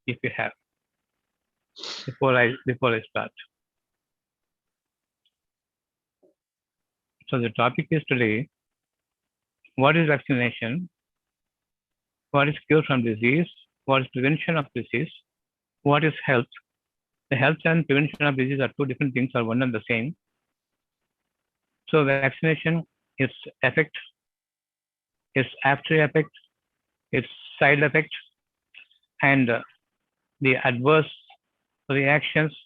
if you have, before I start. So the topic is today, what is vaccination? What is cure from disease? What is prevention of disease? What is health? The health and prevention of disease are two different things, or one and the same. So vaccination, its effect, its after effect, its side effect, and the adverse reactions,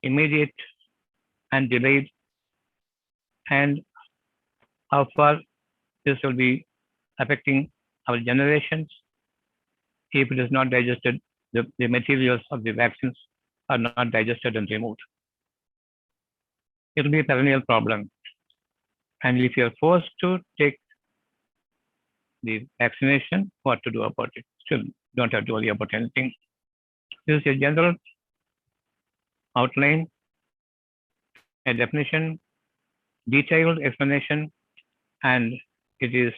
immediate and delayed, and how far this will be affecting our generations if it is not digested, the materials of the vaccines are not digested and removed. It will be a perennial problem. And if you are forced to take the vaccination, what to do about it? Still, don't have to worry about anything. This is a general outline, a definition, detailed explanation, and it is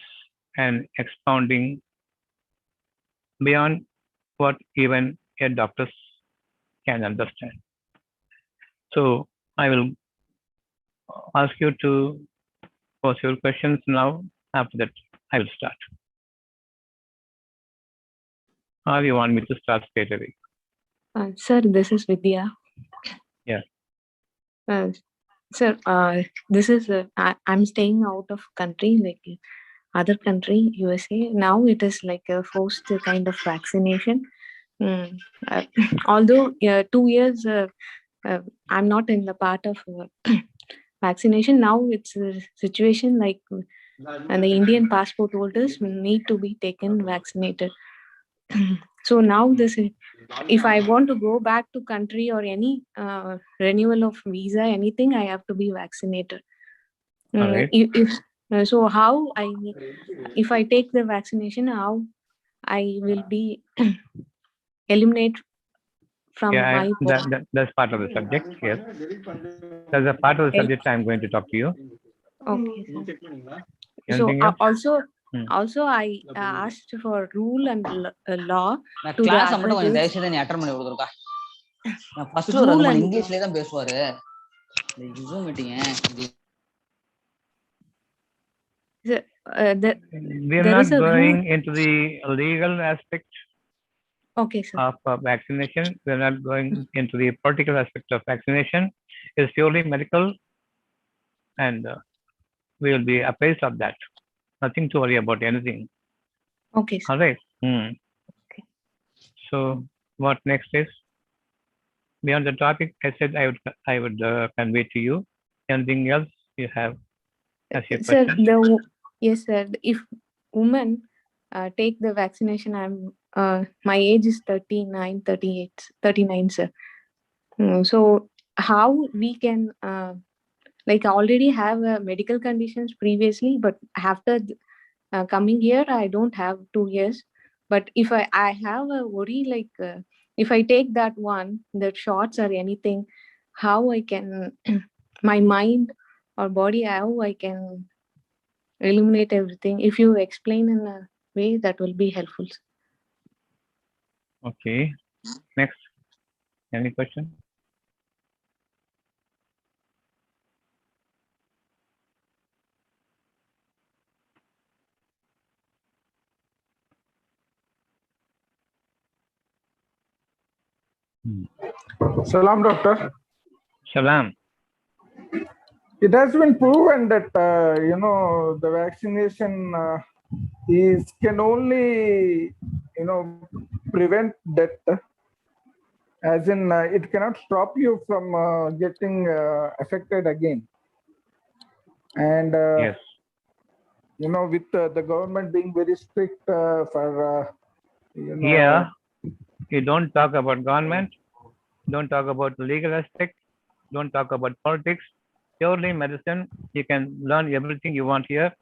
an expounding beyond what even a doctor can understand. So I will ask you to pose your questions now. After that, I will start. Or you want me to start straight away? Sir, this is Vidya. Yeah. Sir, this is I'm staying out of country, like other country, USA. Now it is like a forced kind of vaccination. Although 2 years I'm not in the part of vaccination. Now it's a situation like and the Indian passport holders need to be taken vaccinated. So now this is, if I want to go back to country or any renewal of visa, anything, I have to be vaccinated. Right. So how if I take the vaccination, how I will be eliminate from my that's part of the subject. Yes, that's a part of the subject I'm going to talk to you. Okay, sir. So also I asked for rule and law to the adults. Rule and we are not going into the legal aspect of vaccination. We are not going into the political aspect of vaccination. It's purely medical, and we will be appraised of that. Nothing to worry about anything. Okay, sir. All right. Okay. So what next is? Beyond the topic, I said I would convey to you. Anything else you have as your question? Sir, yes, sir. If women take the vaccination, my age is 39, 38, 39, sir. So how we can like I already have medical conditions previously, but after coming here, I don't have 2 years. But if I have a worry, like if I take that one, the shots or anything, how I can, my mind or body, how I can eliminate everything. If you explain in a way, that will be helpful. Okay. Next. Any question? Salam, doctor. Salam. It has been proven that the vaccination can only prevent death, as in it cannot stop you from getting affected again. And yes, with the government being very strict for yeah, you don't talk about government, don't talk about the legal aspect, don't talk about politics, purely medicine. You can learn everything you want here.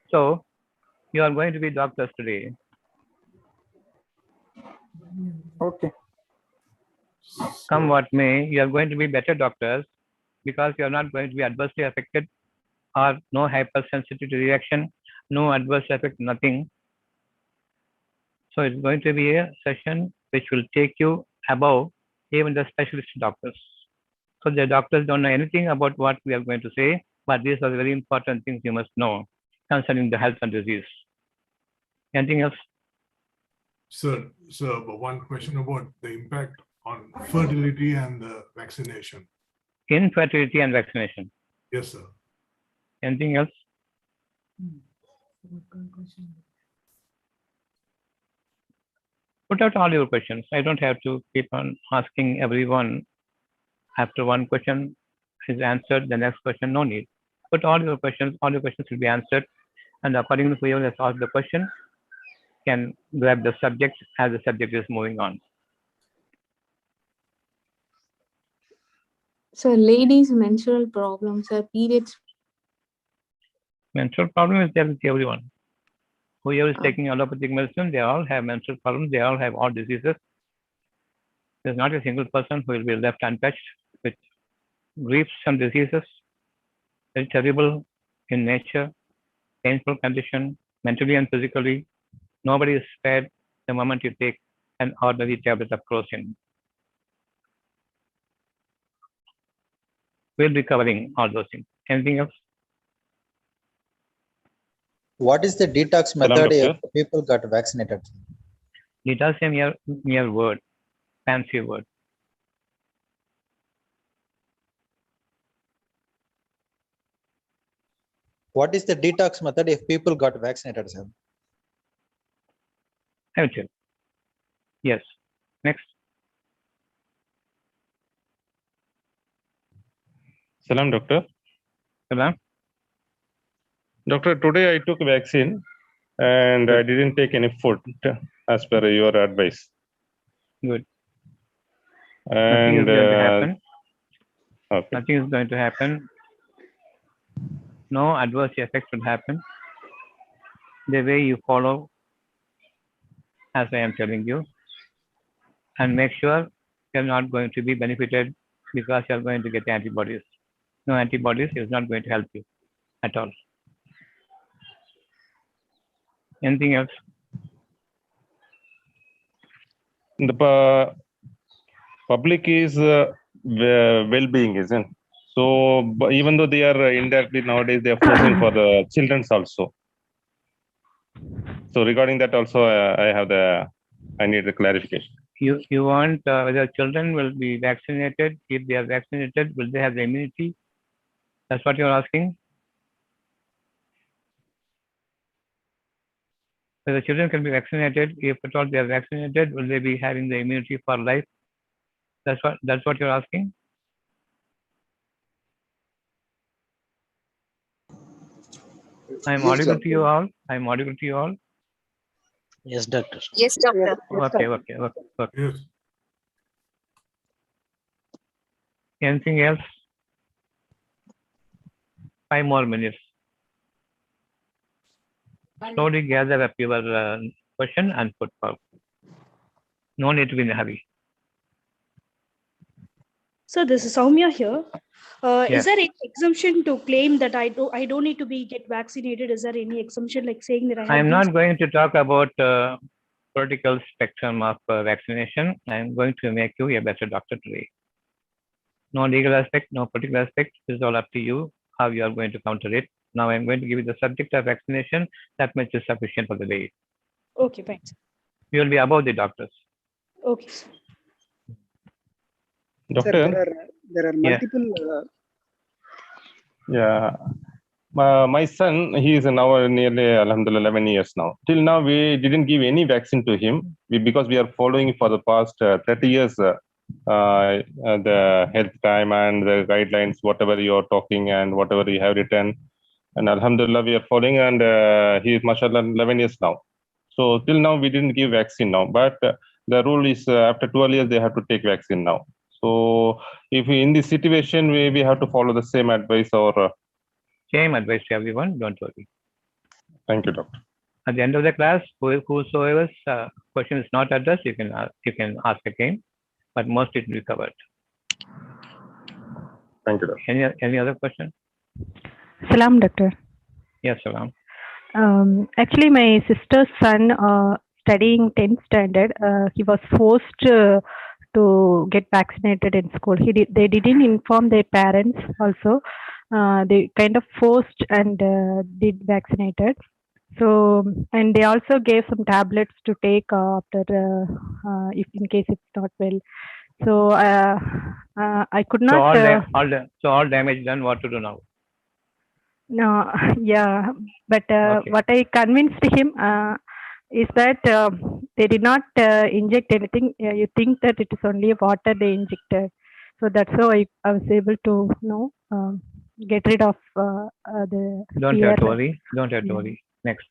So you are going to be doctors today. Okay. Come what may, you are going to be better doctors because you are not going to be adversely affected, or no hypersensitivity reaction, no adverse effect, nothing. So it's going to be a session which will take you above even the specialist doctors. So the doctors don't know anything about what we are going to say, but these are the very important things you must know concerning the health and disease. Anything else? Sir, one question about the impact on fertility and vaccination. Infertility and vaccination. Yes, sir. Anything else? Put out all your questions. I don't have to keep on asking everyone. After one question is answered, the next question, no need. Put all your questions will be answered. And according to whoever has asked the question, can grab the subject as the subject is moving on. So ladies' menstrual problems or periods. Menstrual problem is there with everyone. Whoever is taking allopathic medicine, they all have menstrual problems. They all have all diseases. There's not a single person who will be left untouched with griefs and diseases. Very terrible in nature, painful condition, mentally and physically. Nobody is spared the moment you take an ordinary tablet of crocin. We'll be covering all those things. Anything else? What is the detox method if people got vaccinated? Detox is a mere word, fancy word. What is the detox method if people got vaccinated, sir? I will tell. Yes. Next. Salam, doctor. Salam. Doctor, today I took vaccine and I didn't take any food as per your advice. Good. And nothing is going to happen. Okay. Nothing is going to happen. No adverse effects will happen. The way you follow, as I am telling you, and make sure you're not going to be benefited because you're going to get antibodies. No antibodies is not going to help you at all. Anything else? The public is well-being, isn't it? So even though they are indirectly nowadays, they are forcing for the children's also. So regarding that also, I need the clarification. You want whether children will be vaccinated? If they are vaccinated, will they have the immunity? That's what you're asking? Whether children can be vaccinated, if at all they are vaccinated, will they be having the immunity for life? That's what you're asking? I'm audible to you all. I'm audible to you all. Yes, doctor. Yes, doctor. Okay. Yes. Anything else? 5 more minutes. Slowly gather up your question and put forward. No need to be in a hurry. So this is Soumya here. Yes. Is there any exemption to claim that I don't need to get vaccinated? Is there any exemption like saying that I am not going to talk about political spectrum of vaccination. I am going to make you a better doctor today. No legal aspect, no political aspect. It's all up to you how you are going to counter it. Now I am going to give you the subject of vaccination. That much is sufficient for the day. Okay, thanks. You will be above the doctors. Okay, sir. Doctor, sir, there are multiple. My son, he is now nearly, alhamdulillah, 11 years now. Till now, we didn't give any vaccine to him because we are following for the past 30 years the health time and the guidelines, whatever you are talking and whatever you have written. And alhamdulillah, we are following, and he is, mashallah, 11 years now. So till now, we didn't give vaccine now. But the rule is after 12 years, they have to take vaccine now. So if we, in this situation, we have to follow the same advice or... Same advice to everyone, don't worry. Thank you, doctor. At the end of the class, whosoever's question is not addressed, you can ask again, but most it will be covered. Thank you, doctor. Any other question? Salam, doctor. Yes, salam. Actually, my sister's son studying 10th standard. He was forced to get vaccinated in school. They didn't inform their parents also. They kind of forced and did vaccinated. So, and they also gave some tablets to take after if in case it's not well. So I could So not. all damage done. What to do now? No, yeah, but Okay. what I convinced him is that they did not inject anything. You think that it is only water they injected, so that's how I was able to get rid of the Don't fear. have to worry. Don't have to worry. Next.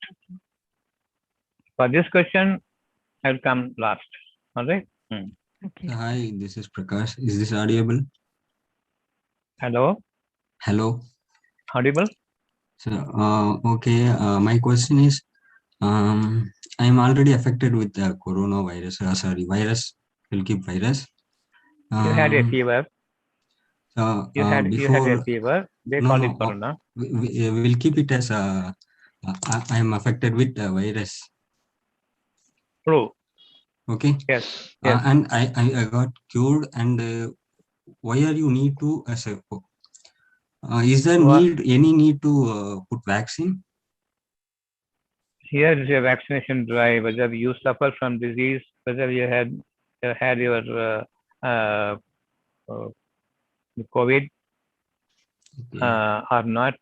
For this question, I'll come last. All right. Okay. Hi, this is Prakash. Is this audible? Hello. Hello. Audible. So, okay. My question is, I am already affected with the coronavirus. Virus. Will keep virus. You had a fever. You had a fever. They call it corona. We'll keep it as I am affected with the virus. True. Okay. Yes. And I got cured. And why are you need to as a is there any need to put vaccine? Here is a vaccination drive. Whether you suffer from disease, whether you had your COVID or not,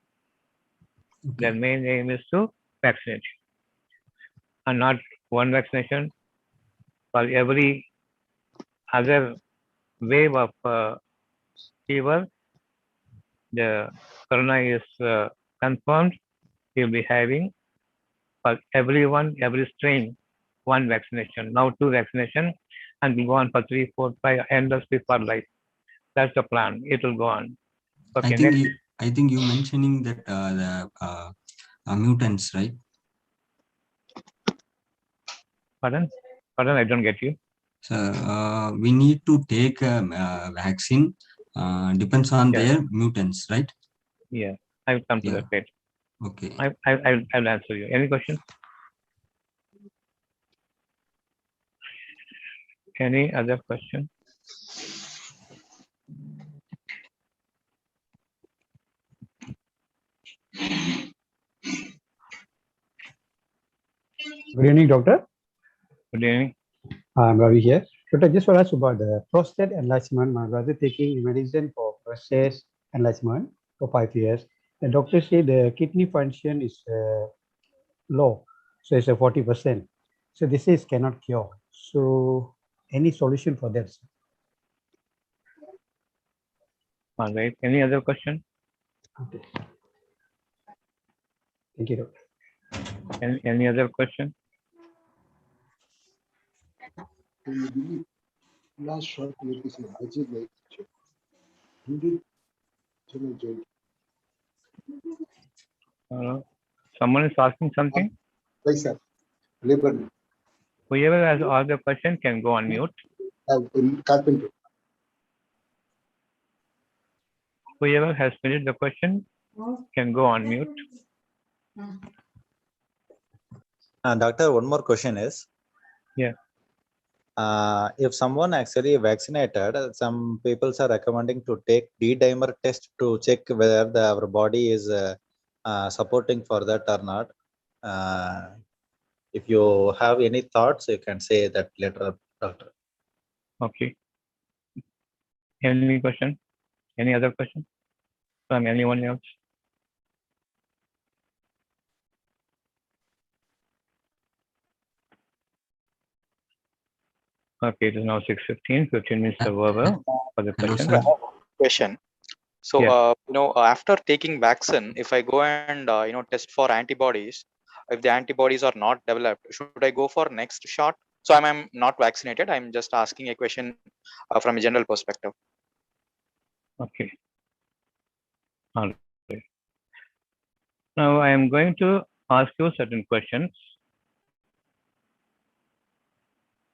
their main aim is to vaccinate. And not one vaccination. For every other wave of fever, the corona is confirmed. You'll be having for everyone, every strain, one vaccination. Now 2 vaccination, and will go on for 3, 4, 5, endlessly for life. That's the plan. It will go on. Okay, I think you mentioning that the mutants, right? Pardon? I don't get you. So we need to take a vaccine. Depends on their mutants, right? Yeah, I will come to that later. Okay. I'll answer you. Any question? Any other question? Good evening, doctor. Good evening. I'm Ravi here. Doctor, just for us about the prostate enlargement. My brother taking medicine for prostate enlargement for 5 years. The doctor said the kidney function is low, so it's a 40%. So this is cannot cure. So any solution for that? All right. Any other question? Okay. Thank you, doctor. Any other question? Last short Someone is asking something? Right, sir. Labor. Whoever has asked the question can go on mute. Carpenter. Whoever has finished the question can go on mute. Doctor, one more question is, yeah. If someone actually vaccinated, some people are recommending to take D-dimer test to check whether our body is supporting for that or not. If you have any thoughts, you can say that later, doctor. Okay. Any question? Any other question from anyone else? Okay, it is now 6:15. 15 minutes are over for the question. Question. So, after taking vaccine, if I go and test for antibodies, if the antibodies are not developed, should I go for next shot? So I'm not vaccinated. I'm just asking a question from a general perspective. Okay. All right. Now I am going to ask you certain questions,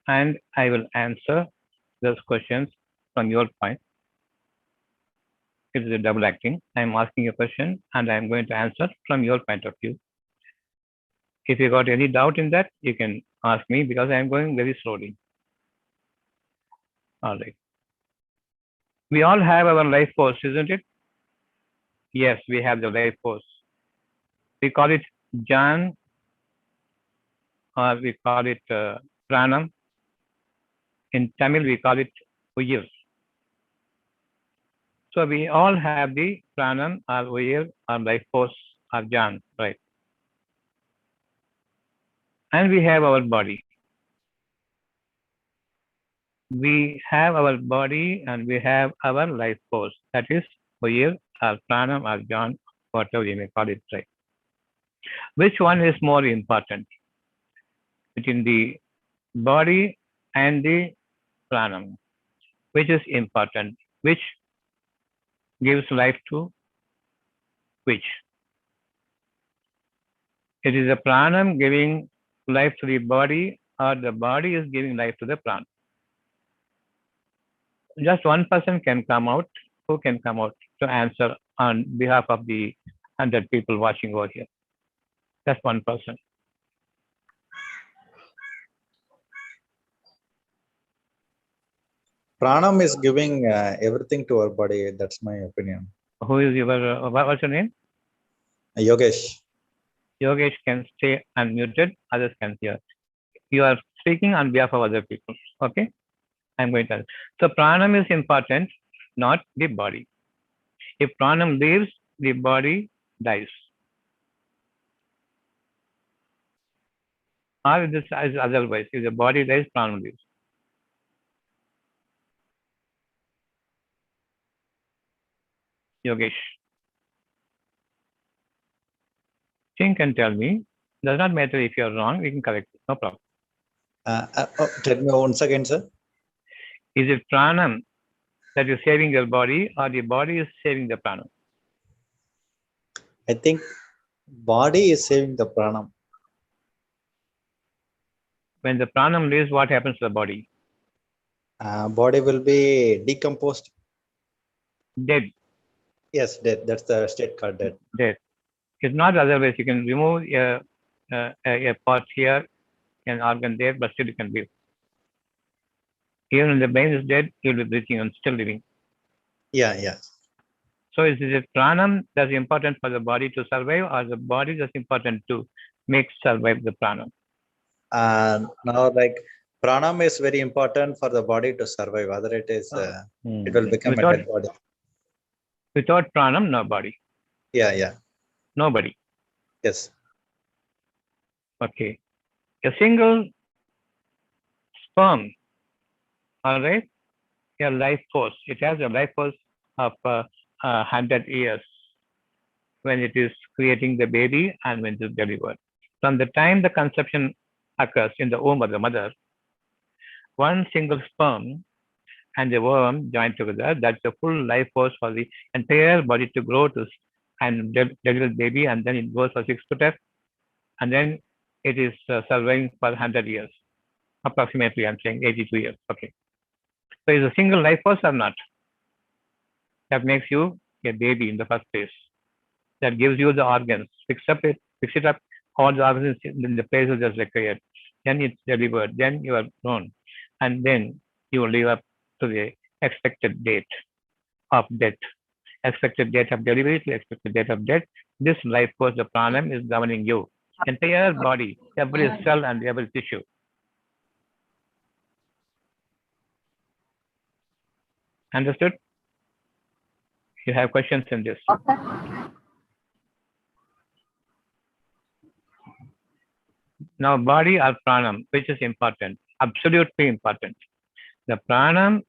and I will answer those questions from your point. It is a double acting. I am asking a question and I am going to answer from your point of view. If you got any doubt in that, you can ask me because I am going very slowly. All right. We all have our life force, isn't it? Yes, we have the life force. We call it Jan, or we call it Pranam. In Tamil, we call it Uyir. So we all have the Pranam or Uyir or life force or Jan, right? And we have our body. We have our body and we have our life force. That is Uyir or Pranam or Jan, whatever you may call it, right? Which one is more important between the body and the Pranam? Which is important? Which gives life to which? It is the Pranam giving life to the body, or the body is giving life to the Pranam. Just one person can come out. Who can come out to answer on behalf of the 100 people watching over here? Just one person. Pranam is giving everything to our body. That's my opinion. Who is your, what's your name? Yogesh. Yogesh can stay unmuted, others can hear. You are speaking on behalf of other people. Okay? I'm going to. So pranam is important, not the body. If pranam leaves, the body dies. Or this is otherwise. If the body dies, pranam leaves. Yogesh. Think and tell me. Does not matter if you are wrong, we can correct it. No problem. Tell me once again, sir. Is it pranam that is saving your body, or the body is saving the pranam? I think body is saving the pranam. When the pranam leaves, what happens to the body? Body will be decomposed. Dead. Yes, dead. That's the state called dead. Dead. It's not otherwise. You can remove a part here, an organ there, but still you can live. Even when the brain is dead, you'll be breathing and still living. Yeah, yeah. So is it pranam that's important for the body to survive, or the body that's important to make survive the pranam? Now, like pranam is very important for the body to survive. Other it is, it will become a dead body. Without pranam, no body. Yeah, yeah. Nobody. Yes. Okay. A single sperm, all right, a life force. It has a life force of 100 years when it is creating the baby and when it is delivered. From the time the conception occurs in the womb of the mother, one single sperm and the worm join together. That's the full life force for the entire body to grow to and deliver the baby, and then it goes for 6 to 10, and then it is surviving for 100 years. Approximately, I'm saying 82 years. Okay. So is a single life force or not? That makes you a baby in the first place. That gives you the organs. Fix it up, all the organs in the places that's required. Then it's delivered. Then you are grown. And then you will live up to the expected date of death. Expected date of delivery to expected date of death. This life force, the pranam, is governing you. Entire body, every cell and every tissue. Understood? You have questions in this? Okay. Now, body or pranam, which is important? Absolutely important. The pranam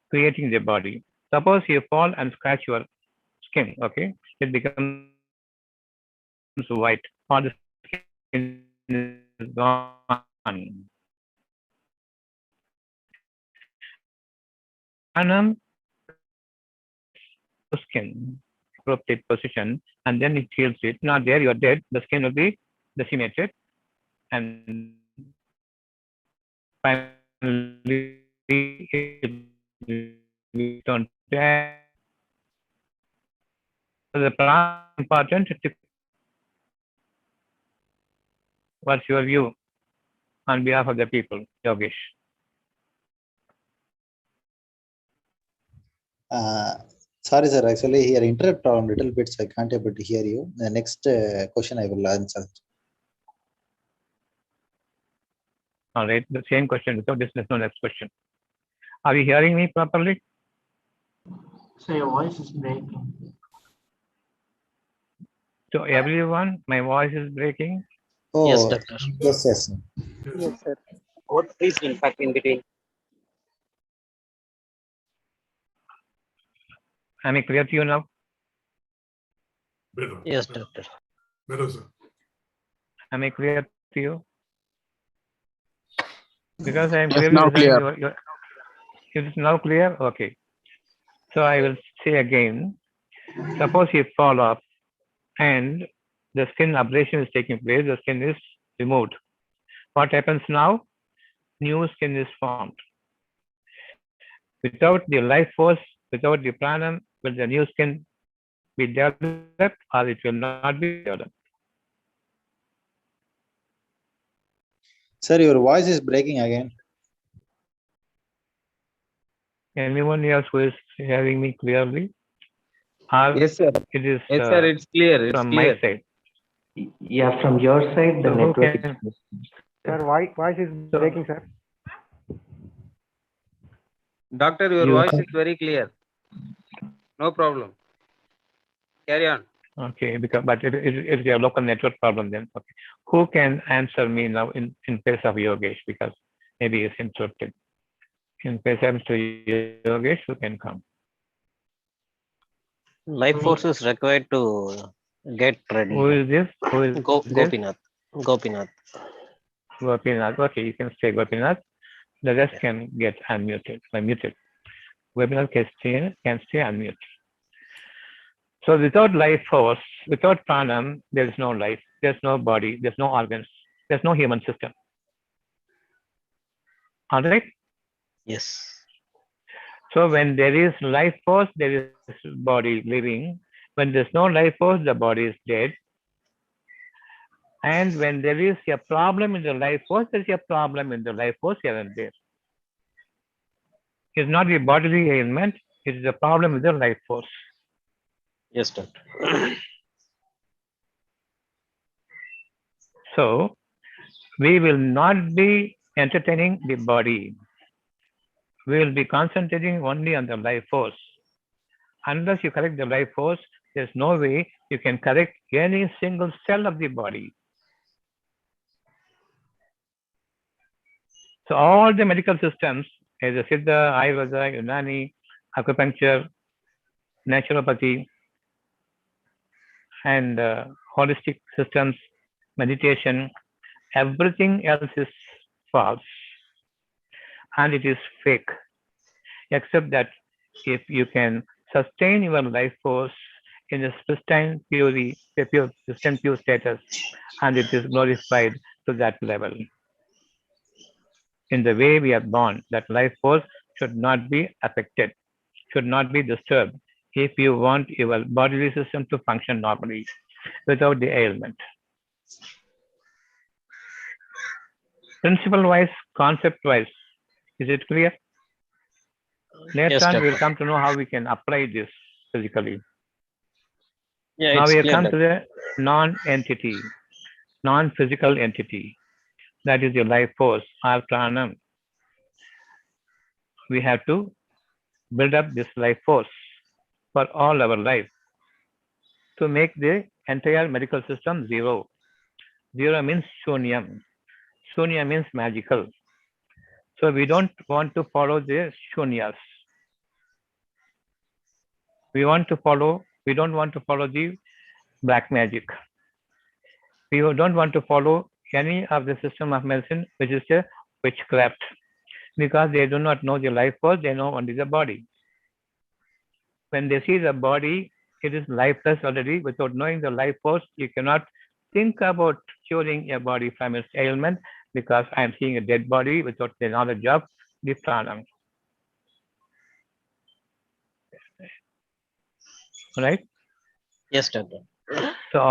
creating the body. Suppose you fall and scratch your skin, okay? It becomes white. All the skin is gone. Pranam skin, appropriate position, and then it heals it. Not there, you are dead. The skin will be decimated, and finally it will turn to. So the pranam important to What's your view on behalf of the people, Yogesh? Sorry, sir. Actually, here interrupt on little bit, so I can't able to hear you. The next question I will answer. All right, the same question without this. There's no next question. Are you hearing me properly? So your voice is breaking. So everyone, my voice is breaking. Oh, Yes, doctor. yes, yes. Yes, sir. What is impact in between? Am I clear to you now? Better. Yes, doctor. Better, sir. Am I clear to you? Because I am Yes, clearly now listening clear. to your. It is now clear? Okay. So I will say again, suppose you fall off and the skin abrasion is taking place, the skin is removed. What happens now? New skin is formed. Without the life force, without the pranam, will the new skin be developed or it will not be developed? Sir, your voice is breaking again. Anyone else who is hearing me clearly? Or Yes, sir. it is Yes, sir. It's clear. It's from clear. my side. Yeah, from your side, the So who network can, is. Sir, voice is breaking, sir. Doctor, your You voice have- is very clear. No problem. Carry on. Okay, because but it is a local network problem then. Okay. Who can answer me now in place of Yogesh? Because maybe it's interrupted. In place of Mr. Yogesh, who can come? Life force is required to get ready. Who is this? Who is this? Gopinath. Gopinath. Gopinath. Okay, you can say Gopinath. The rest can get unmuted. Muted. Gopinath can stay unmuted. So without life force, without pranam, there is no life. There's no body. There's no organs. There's no human system. All right. Yes. So when there is life force, there is body living. When there's no life force, the body is dead. And when there is a problem in the life force, there is a problem in the life force here and there. It's not the bodily ailment, it is a problem with the life force. Yes, doctor. So we will not be entertaining the body. We will be concentrating only on the life force. Unless you correct the life force, there's no way you can correct any single cell of the body. So all the medical systems, as a Siddha, Ayurveda, Unani, acupuncture, naturopathy, and holistic systems, meditation, everything else is false and it is fake, except that if you can sustain your life force in a pristine pure status, and it is glorified to that level. In the way we are born, that life force should not be affected, should not be disturbed if you want your bodily system to function normally without the ailment. Principle wise, concept wise, is it clear? Later Yes, on, we will doctor. come to know how we can apply this physically. Yeah, Now it's we have clear, come to doctor. the non-entity, non-physical entity. That is your life force, our pranam. We have to build up this life force for all our life to make the entire medical system zero. Zero means shunyam. Shunya means magical. So we don't want to follow the shunyas. We don't want to follow the black magic. We don't want to follow any of the system of medicine, which is a witchcraft, because they do not know the life force, they know only the body. When they see the body, it is lifeless already. Without knowing the life force, you cannot think about curing a body from its ailment, because I am seeing a dead body without the knowledge of the pranam. Right? Yes, doctor. So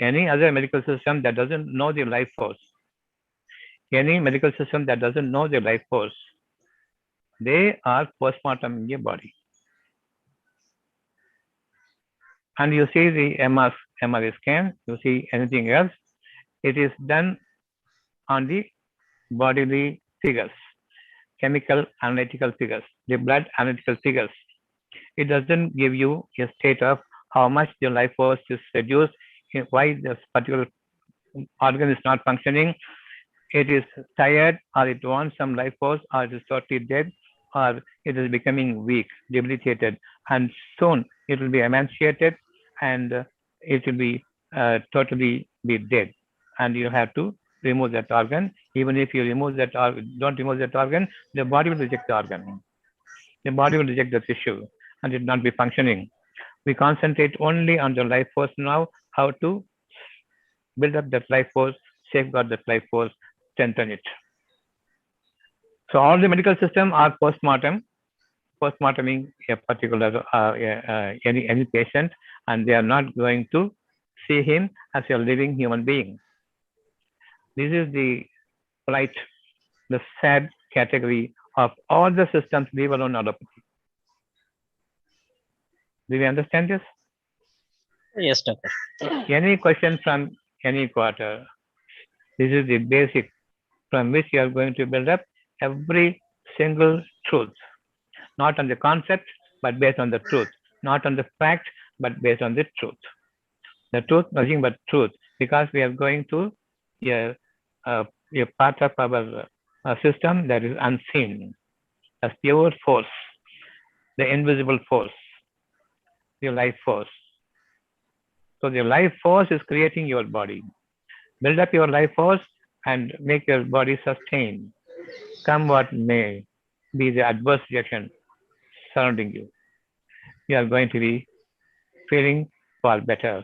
any other medical system that doesn't know the life force, any medical system that doesn't know the life force, they are postmortem in your body. And you see the MRI scan, you see anything else, it is done on the bodily figures, chemical analytical figures, the blood analytical figures. It doesn't give you a state of how much the life force is reduced, why this particular organ is not functioning. It is tired, or it wants some life force, or it is totally dead, or it is becoming weak, debilitated, and soon it will be emaciated, and it will be totally be dead, and you have to remove that organ. Even if you remove that organ, don't remove that organ, the body will reject the organ. The body will reject the tissue, and it will not be functioning. We concentrate only on the life force now, how to build up that life force, safeguard that life force, strengthen it. So all the medical system are postmorteming a particular any patient, and they are not going to see him as a living human being. This is the plight, the sad category of all the systems, leave alone allopathy. Do you understand this? Yes, doctor. Any question from any quarter? This is the basic from which you are going to build up every single truth, not on the concept, but based on the truth, not on the fact, but based on the truth. The truth, nothing but truth, because we are going to a part of our system that is unseen, as pure force, the invisible force, the life force. So the life force is creating your body. Build up your life force and make your body sustain. Come what may be the adverse reaction surrounding you. You are going to be feeling far better.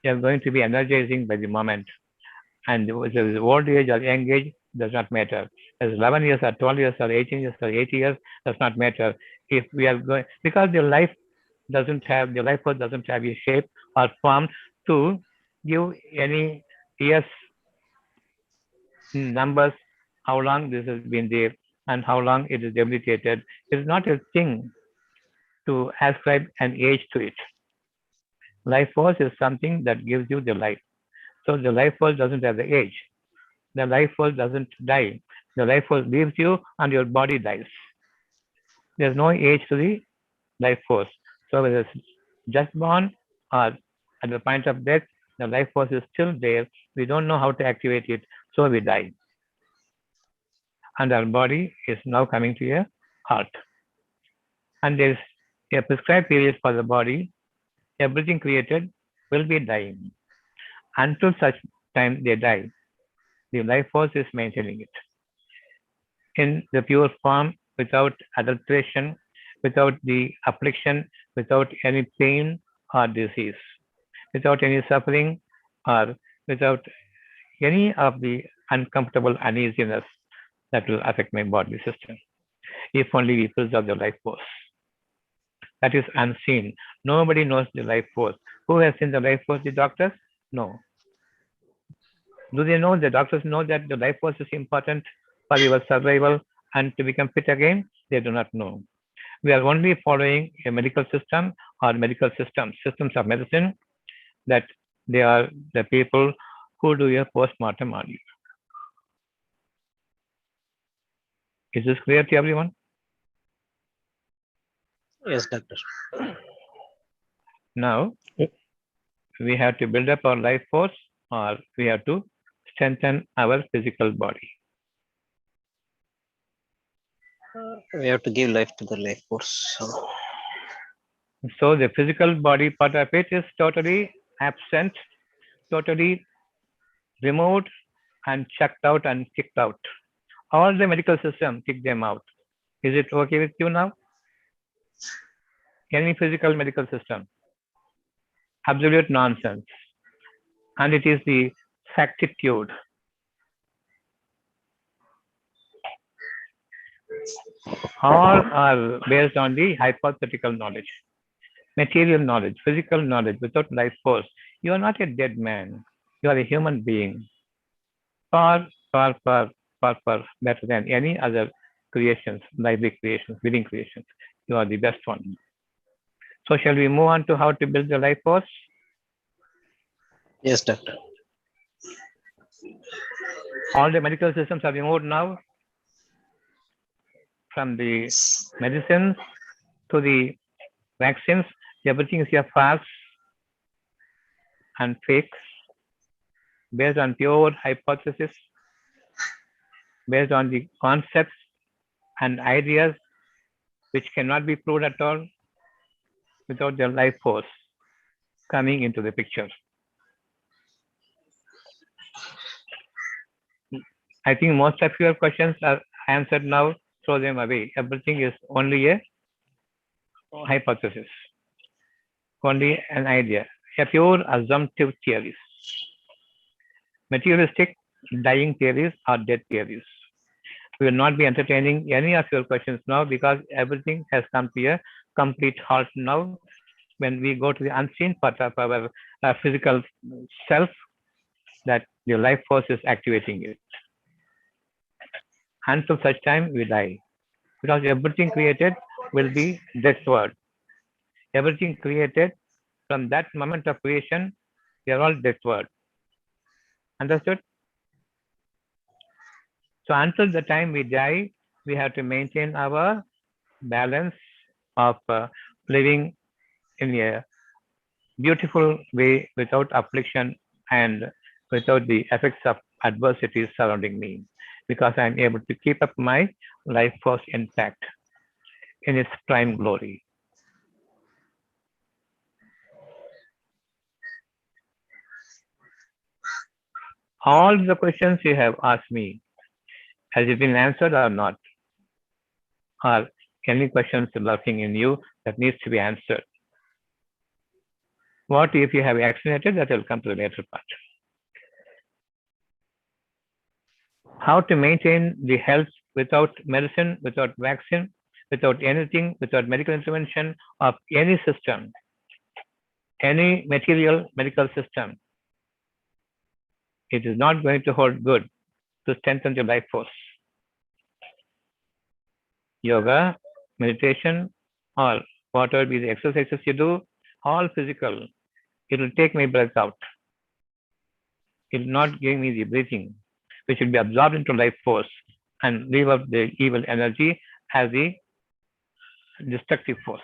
You are going to be energizing by the moment. And whether it's old age or young age does not matter. As 11 years or 12 years or 18 years or 80 years does not matter. If we are going, because your life force doesn't have a shape or form to give any years numbers, how long this has been there and how long it is debilitated. It is not a thing to ascribe an age to it. Life force is something that gives you the life. So the life force doesn't have the age. The life force doesn't die. The life force leaves you and your body dies. There's no age to the life force. So whether it's just born or at the point of death, the life force is still there. We don't know how to activate it, so we die. And our body is now coming to a halt. And there's a prescribed period for the body. Everything created will be dying. Until such time they die, the life force is maintaining it in the pure form, without adulteration, without the affliction, without any pain or disease, without any suffering, or without any of the uncomfortable uneasiness that will affect my bodily system, if only we preserve the life force. That is unseen. Nobody knows the life force. Who has seen the life force? The doctors? No. Do they know? The doctors know that the life force is important for your survival and to become fit again? They do not know. We are only following a medical system or medical systems of medicine, that they are the people who do a post-mortem on you. Is this clear to everyone? Yes, doctor. Now, we have to build up our life force, or we have to strengthen our physical body. We have to give life to the life force. So the physical body part of it is totally absent, totally removed and chucked out and kicked out. All the medical system kick them out. Is it okay with you now? Any physical medical system? Absolute nonsense. And it is the factitude. All are based on the hypothetical knowledge. material knowledge, physical knowledge without life force, you are not a dead man. You are a human being. Far, far, far, far, far better than any other creations, lively creations, living creations. You are the best one. So shall we move on to how to build the life force? Yes, doctor. All the medical systems are removed now, from the medicines to the vaccines. Everything is here false and fake, based on pure hypothesis, based on the concepts and ideas which cannot be proved at all without the life force coming into the picture. I think most of your questions are answered now. Throw them away. Everything is only a hypothesis, only an idea, a pure assumptive theories. Materialistic, dying theories are dead theories. We will not be entertaining any of your questions now because everything has come to a complete halt now. When we go to the unseen part of our physical self, that the life force is activating it. Until such time we die. Because everything created will be deathward. Everything created from that moment of creation, they are all deathward. Understood? So until the time we die, we have to maintain our balance of living in a beautiful way without affliction and without the effects of adversities surrounding me, because I am able to keep up my life force intact in its prime glory. All the questions you have asked me, has it been answered or not? Or any questions lurking in you that needs to be answered? What if you have vaccinated? That will come to the later part. How to maintain the health without medicine, without vaccine, without anything, without medical intervention of any system, any material medical system. It is not going to hold good to strengthen your life force. Yoga, meditation, or whatever be the exercises you do, all physical. It will take my breath out. It will not give me the breathing, which will be absorbed into life force and leave out the evil energy as the destructive force.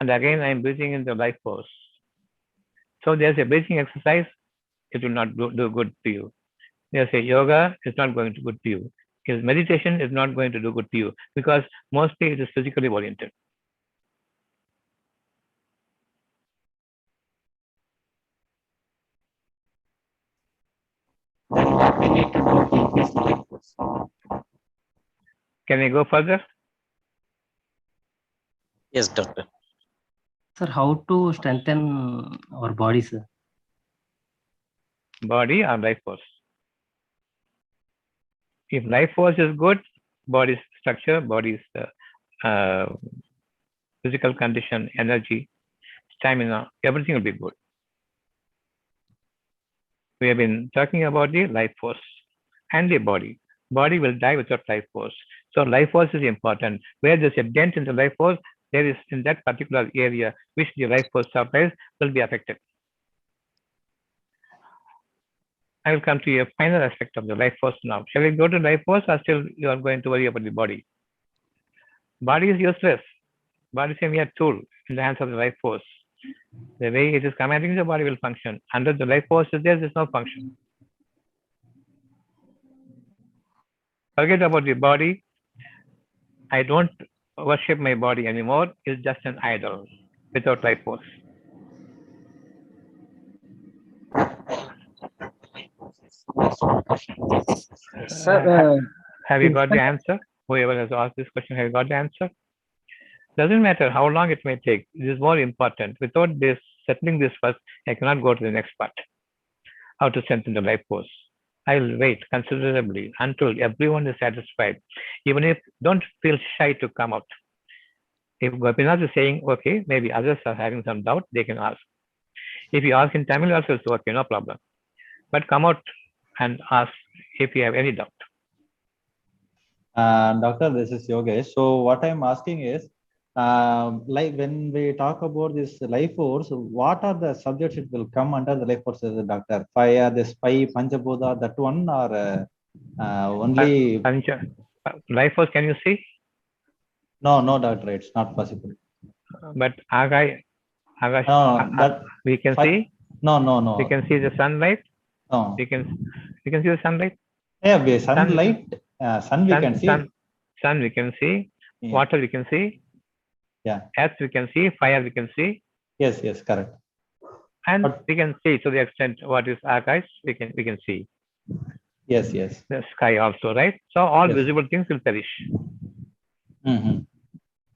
And again, I am breathing in the life force. So there's a breathing exercise, it will not do good to you. There's a yoga, it's not going to do good to you. His meditation is not going to do good to you because mostly it is physically oriented. Can I go further? Yes, doctor. Sir, how to strengthen our body, sir? Body or life force? If life force is good, body structure, body's physical condition, energy, stamina, everything will be good. We have been talking about the life force and the body. Body will die without life force. So life force is important. Where there's a dent in the life force, there is in that particular area which the life force supplies will be affected. I will come to a final aspect of the life force now. Shall we go to life force or still you are going to worry about the body? Body is useless. Body is a mere tool in the hands of the life force. The way it is commanding the body will function. Under the life force is there is no function. Forget about the body. I don't worship my body anymore. It's just an idol without life force. Sir, Have you got the answer? Whoever has asked this question, have you got the answer? Doesn't matter how long it may take. It is more important. Without this, settling this first, I cannot go to the next part. How to strengthen the life force. I will wait considerably until everyone is satisfied. Even if don't feel shy to come out. If Gopinath is saying, okay, maybe others are having some doubt, they can ask. If you ask in Tamil also, it's okay, no problem. But come out and ask if you have any doubt. Doctor, this is Yogesh. So what I'm asking is, like when we talk about this life force, what are the subjects it will come under the life force, Doctor? Fire, this five, Panchabhuta, that one, or only? Life force, can you see? No, no, Doctor, it's not possible. But Agash, we can see. No. We can see the sunlight. No. We can see the sunlight. Yeah, sunlight. Sun we can see. Sun we can see. Yeah. Water we can see. Yeah. Earth we can see. Fire we can see. Yes, correct. And we can see to the extent what is Akash, we can see. Yes. The sky also, right? So all visible things will perish. Mm-hmm.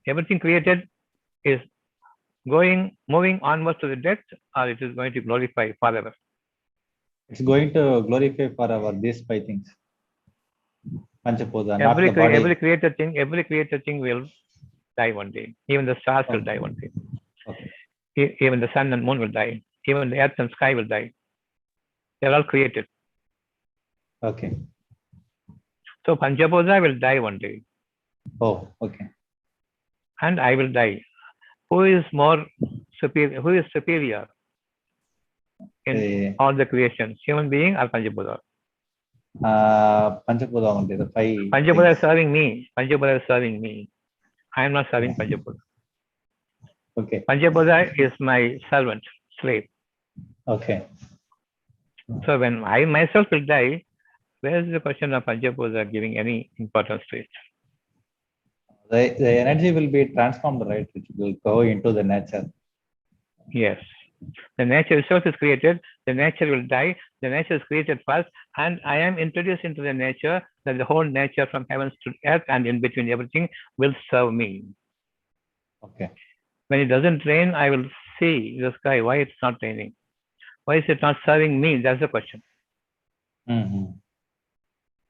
Everything created is moving onwards to the death, or it is going to glorify forever. It's going to glorify forever, these five things. Panchapuja, every created thing will die one day. Even the stars will die one day. Okay. Even the sun and moon will die. Even the earth and sky will die. They're all created. Okay. So Panchabhuta will die one day. Oh, okay. And I will die. Who is more superior? Who is superior in all the creations? Human being or Panchabhuta? Panchabhuta only, the five. Panchabhuta is serving me. Panchabhuta is serving me. I am not serving Panchabhuta. Okay. Panchabhuta is my servant, slave. Okay. So when I myself will die, where is the question of Panchabhuta giving any importance to it? The energy will be transformed, right? It will go into the nature. Yes. The nature itself is created. The nature will die. The nature is created first. And I am introduced into the nature, that the whole nature from heavens to earth and in between everything will serve me. Okay. When it doesn't rain, I will see the sky. Why it's not raining? Why is it not serving me? That's the question. Mm-hmm.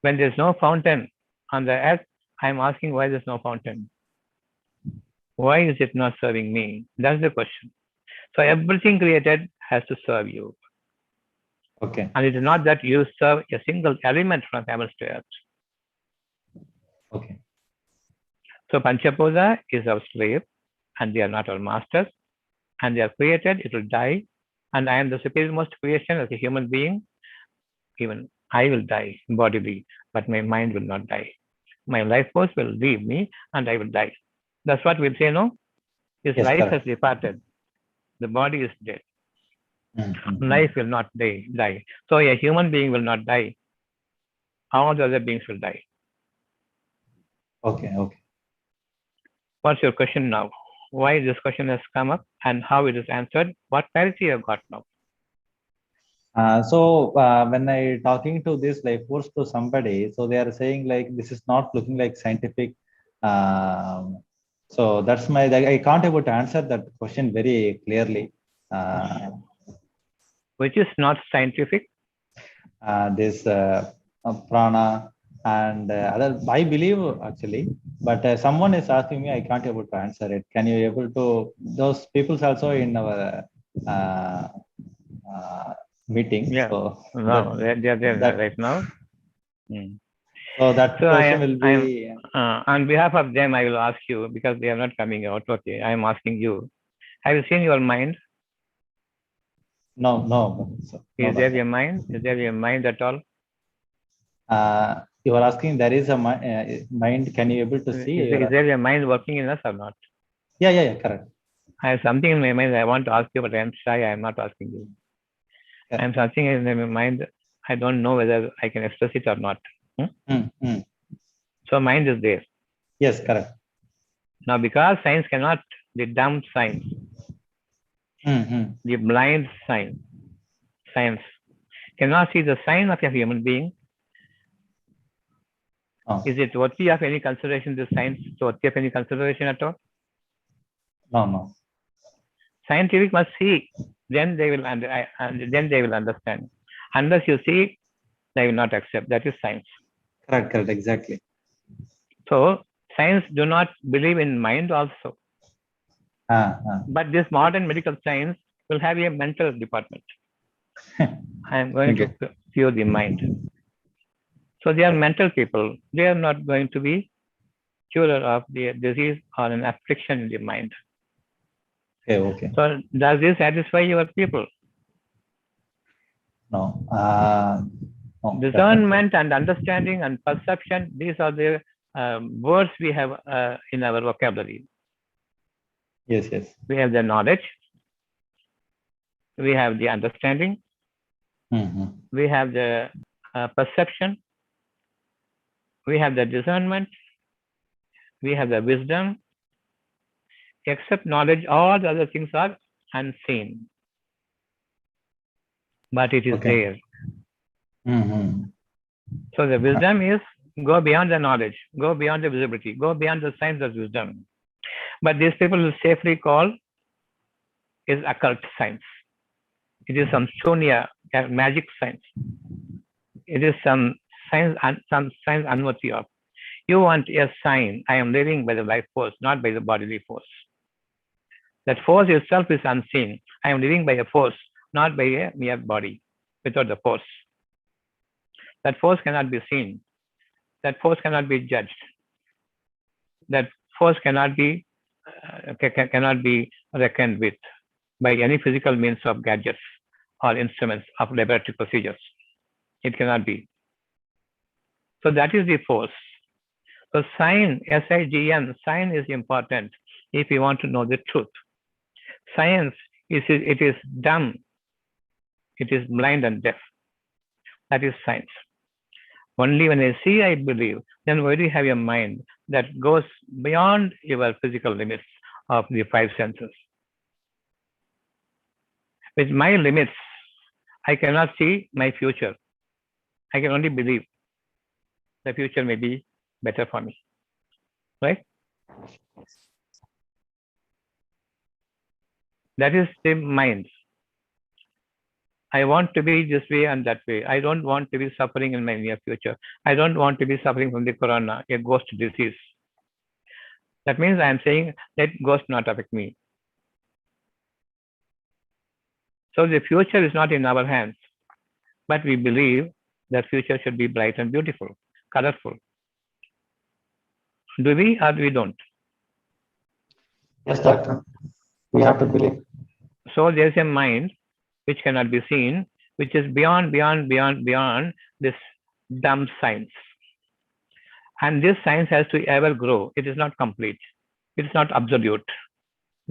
When there's no fountain on the earth, I'm asking why there's no fountain. Why is it not serving me? That's the question. So everything created has to serve you. Okay. And it is not that you serve a single element from heavens to earth. Okay. So Panchabhuta is our slave, and they are not our masters. And they are created, it will die. And I am the superiormost creation as a human being. Even I will die bodily, but my mind will not die. My life force will leave me and I will die. That's what we'll say, no? His life has departed. The body is dead. Mm-hmm. Life will not die. So a human being will not die. All the other beings will die. Okay. What's your question now? Why this question has come up and how it is answered? What clarity you have got now? So when I talking to this life force to somebody, so they are saying like this is not looking like scientific. So that's I can't able to answer that question very clearly. Which is not scientific? This prana and other, I believe actually, but someone is asking me, I can't able to answer it. Can you able to, those people also in our meeting? Yeah. So no, they're there right now. So that question will be on behalf of them. I will ask you because they are not coming out. Okay, I am asking you. Have you seen your mind? No. Is there a mind? Is there a mind at all? You are asking there is a mind. Can you able to see? Is there a mind working in us or not? Yeah, correct. I have something in my mind I want to ask you, but I am shy. I am not asking you. I am something in my mind. I don't know whether I can express it or not. So mind is there. Yes, correct. Now, because science cannot, the dumb science, the blind science cannot see the sign of a human being. Is it worthy of any consideration? This science is worthy of any consideration at all? No. Scientific must see, then they will understand. Unless you see, they will not accept. That is science. Correct, exactly. So science do not believe in mind also. But this modern medical science will have a mental department. I am going to cure the mind. So they are mental people. They are not going to be curer of the disease or an affliction in the mind. Okay. So does this satisfy your people? No. No, Discernment and understanding and perception, these are the words we have in our vocabulary. Yes. We have the knowledge, we have the understanding, we have the perception, we have the discernment, we have the wisdom. Except knowledge, all the other things are unseen. But it is there. So the wisdom is go beyond the knowledge, go beyond the visibility, go beyond the science of wisdom. But these people will safely call is occult science. It is some shunya, magic science. It is some science unworthy of. You want a sign, I am living by the life force, not by the bodily force. That force itself is unseen. I am living by a force, not by a mere body, without the force. That force cannot be seen. That force cannot be judged. That force cannot be reckoned with by any physical means of gadgets or instruments of laboratory procedures. It cannot be. So that is the force. So sign, S-I-G-N, sign is important if you want to know the truth. Science it is dumb. It is blind and deaf. That is science. Only when I see, I believe. Then why do you have a mind that goes beyond your physical limits of the five senses? With my limits, I cannot see my future. I can only believe the future may be better for me. Right? That is the mind. I want to be this way and that way. I don't want to be suffering in my near future. I don't want to be suffering from the corona, a ghost disease. That means I am saying let ghost not affect me. So the future is not in our hands, but we believe that future should be bright and beautiful, colorful. Do we or we don't? Yes, doctor. We have to believe. So there is a mind which cannot be seen, which is beyond this dumb science. And this science has to ever grow. It is not complete. It is not absolute.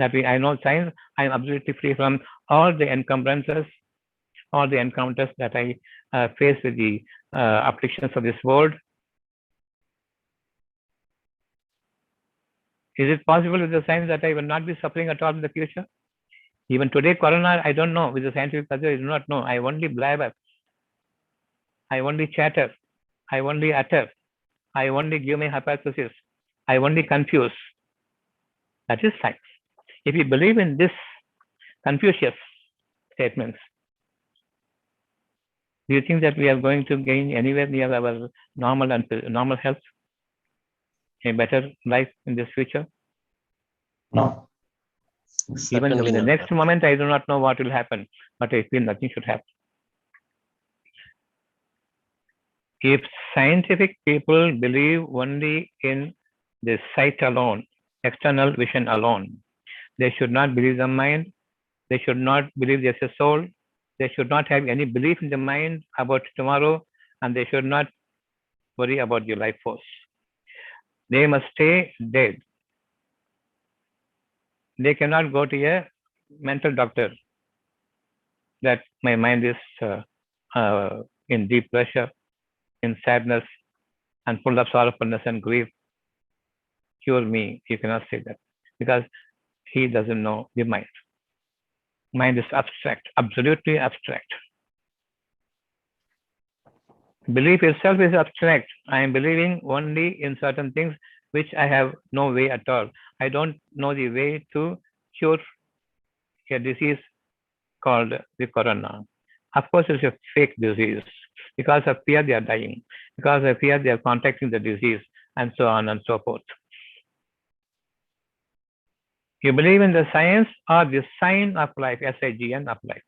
I know science, I am absolutely free from all the encumbrances, all the encounters that I face with the afflictions of this world. Is it possible with the science that I will not be suffering at all in the future? Even today, corona, I don't know. With the scientific method, I do not know. I only blabber. I only chatter. I only utter. I only give my hypothesis. I only confuse. That is science. If you believe in this Confucius statements, do you think that we are going to gain anywhere near our normal health? A better life in this future? No. Even Certainly in the not, next moment, I do not know what will happen, but I feel nothing should happen. If scientific people believe only in the sight alone, external vision alone, they should not believe the mind. They should not believe there's a soul. They should not have any belief in the mind about tomorrow, and they should not worry about your life force. They must stay dead. They cannot go to a mental doctor that my mind is in deep pressure, in sadness, and full of sorrowfulness and grief. Cure me. You cannot say that because he doesn't know the mind. Mind is abstract, absolutely abstract. Belief itself is abstract. I am believing only in certain things which I have no way at all. I don't know the way to cure a disease called the corona. Of course, it's a fake disease. Because of fear, they are dying. Because of fear, they are contracting the disease, and so on and so forth. You believe in the science or the sign of life, SIGN of life.